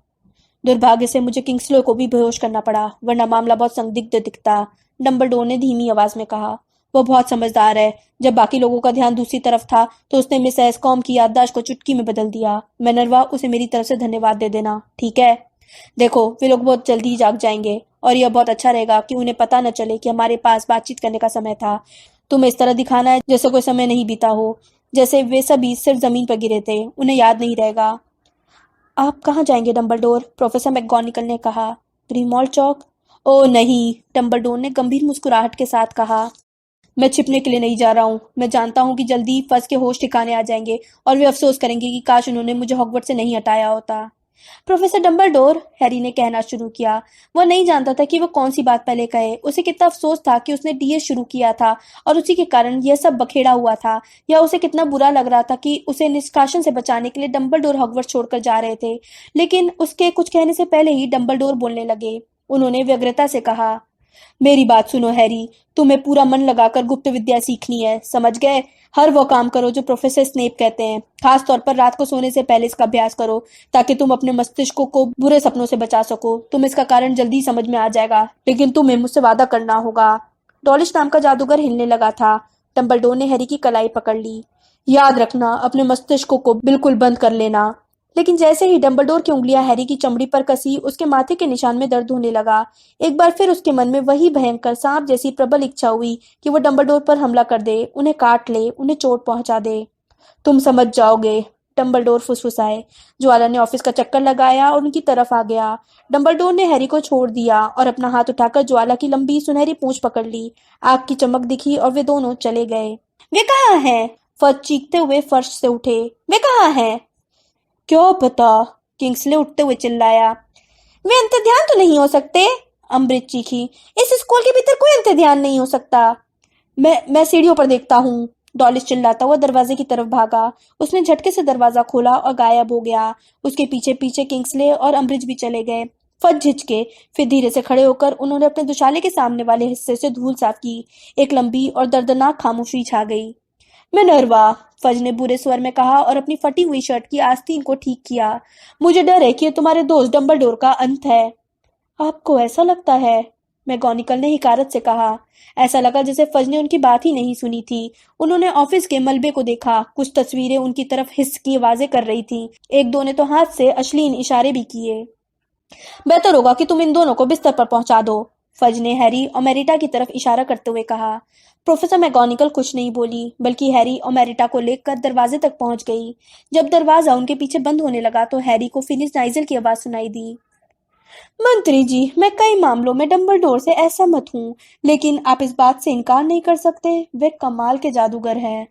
दुर्भाग्य से मुझे किंग्सले को भी बेहोश करना पड़ा, वरना मामला बहुत संदिग्ध दिखता, डंबलडोर ने धीमी आवाज में कहा। वो बहुत समझदार है। जब बाकी लोगों का ध्यान दूसरी तरफ था तो उसने मिस एस्कॉम की याददाश्त को चुटकी में बदल दिया। मिनर्वा, उसे मेरी तरफ से धन्यवाद दे देना, ठीक है? देखो, वे लोग बहुत जल्दी ही जाग जाएंगे और यह बहुत अच्छा रहेगा कि उन्हें पता न चले कि हमारे पास बातचीत करने का समय था। तुम्हें इस तरह दिखाना है जैसे कोई समय नहीं बीता हो, जैसे वे सभी सिर्फ जमीन पर गिरे थे, उन्हें याद नहीं रहेगा। आप कहाँ जाएंगे डंबलडोर? प्रोफेसर मैगोनिकल ने कहा। ग्रीमॉल्ट चौक? ओह नहीं, डंबलडोर ने गंभीर मुस्कुराहट के साथ कहा। मैं छिपने के लिए नहीं जा रहा हूँ। मैं जानता हूँ कि जल्दी ही फज के होश ठिकाने आ जाएंगे और वे अफसोस करेंगे कि काश उन्होंने मुझे हॉगवर्ट्स से नहीं हटाया होता। प्रोफेसर डंबलडोर, हैरी ने कहना शुरू किया। वह नहीं जानता था कि वह कौन सी बात पहले कहे। उसे कितना अफसोस था कि उसने DS शुरू किया था और उसी के कारण यह सब बखेड़ा हुआ था, या उसे कितना बुरा लग रहा था कि उसे निष्कासन से बचाने के लिए डंबलडोर हॉगवर्ट्स छोड़कर जा रहे थे। लेकिन उसके कुछ कहने से पहले ही डंबलडोर बोलने लगे। उन्होंने व्यग्रता से कहा, मेरी बात सुनो हैरी, तुम्हें पूरा मन लगाकर गुप्त विद्या सीखनी है, समझ गए? हर वो काम करो जो प्रोफेसर स्नेप कहते हैं। खास तौर पर रात को सोने से पहले इसका अभ्यास करो, ताकि तुम अपने मस्तिष्क को बुरे सपनों से बचा सको। तुम इसका कारण जल्दी समझ में आ जाएगा, लेकिन तुम्हें मुझसे वादा करना होगा। डॉलिश नाम का जादूगर हिलने लगा था। डंबलडोर ने हैरी की कलाई पकड़ ली। याद रखना, अपने मस्तिष्क को बिल्कुल बंद कर लेना। लेकिन जैसे ही डंबलडोर की उंगलियां हैरी की चमड़ी पर कसी, उसके माथे के निशान में दर्द होने लगा। एक बार फिर उसके मन में वही भयंकर सांप जैसी प्रबल इच्छा हुई कि वो डंबलडोर पर हमला कर दे, उन्हें काट ले, उन्हें चोट पहुंचा दे। तुम समझ जाओगे, डंबलडोर फुसफुसाए। ज्वाला ने ऑफिस का चक्कर लगाया और उनकी तरफ आ गया। डंबलडोर ने हैरी को छोड़ दिया और अपना हाथ उठाकर ज्वाला की लंबी सुनहरी पूंछ पकड़ ली। आग की चमक दिखी और वे दोनों चले गए। वे कहाँ हैं? फज चीखते हुए फर्श से उठे। वे कहाँ हैं? क्यों पता? किंग्सले उठते हुए चिल्लाया। वे अंतर्ध्यान तो नहीं हो सकते? अम्बृत चीखी। इस स्कूल के भीतर कोई अंतर्ध्यान नहीं हो सकता। मैं सीढ़ियों पर देखता हूँ, डॉलिस चिल्लाता हुआ दरवाजे की तरफ भागा। उसने झटके से दरवाजा खोला और गायब हो गया। उसके पीछे पीछे किंग्सले और अम्ब्रिज भी चले गए। फट झिझके, फिर धीरे से खड़े होकर उन्होंने अपने दुशाले के सामने वाले हिस्से से धूल साफ की। एक लंबी और दर्दनाक खामोशी छा गई। मिनर्वा, फज ने बुरे स्वर में कहा और अपनी फटी हुई शर्ट की आस्तीन को ठीक किया। मुझे डर है कि ये तुम्हारे दोस्त डंबलडोर का अंत है। आपको ऐसा लगता है? मैगोनिकल ने हिकारत से कहा। ऐसा लगा जैसे फज ने उनकी बात ही नहीं सुनी थी। उन्होंने ऑफिस के मलबे को देखा। कुछ तस्वीरें उनकी तरफ हिस्स की आवाजें कर रही थीं। एक दो ने तो हाथ से अश्लील इशारे भी किए। बेहतर होगा कि तुम इन दोनों को बिस्तर पर पहुंचा दो, फज ने हैरी और मैरिटा की तरफ इशारा करते हुए कहा। प्रोफेसर मैगोनिकल कुछ नहीं बोली, बल्कि हैरी और मैरिटा को लेकर दरवाजे तक पहुंच गई। जब दरवाजा उनके पीछे बंद होने लगा तो हैरी को फिनिस नाइजल की आवाज सुनाई दी। मंत्री जी, मैं कई मामलों में डंबलडोर से असहमत हूँ, लेकिन आप इस बात से इनकार नहीं कर सकते, वे कमाल के जादूगर हैं।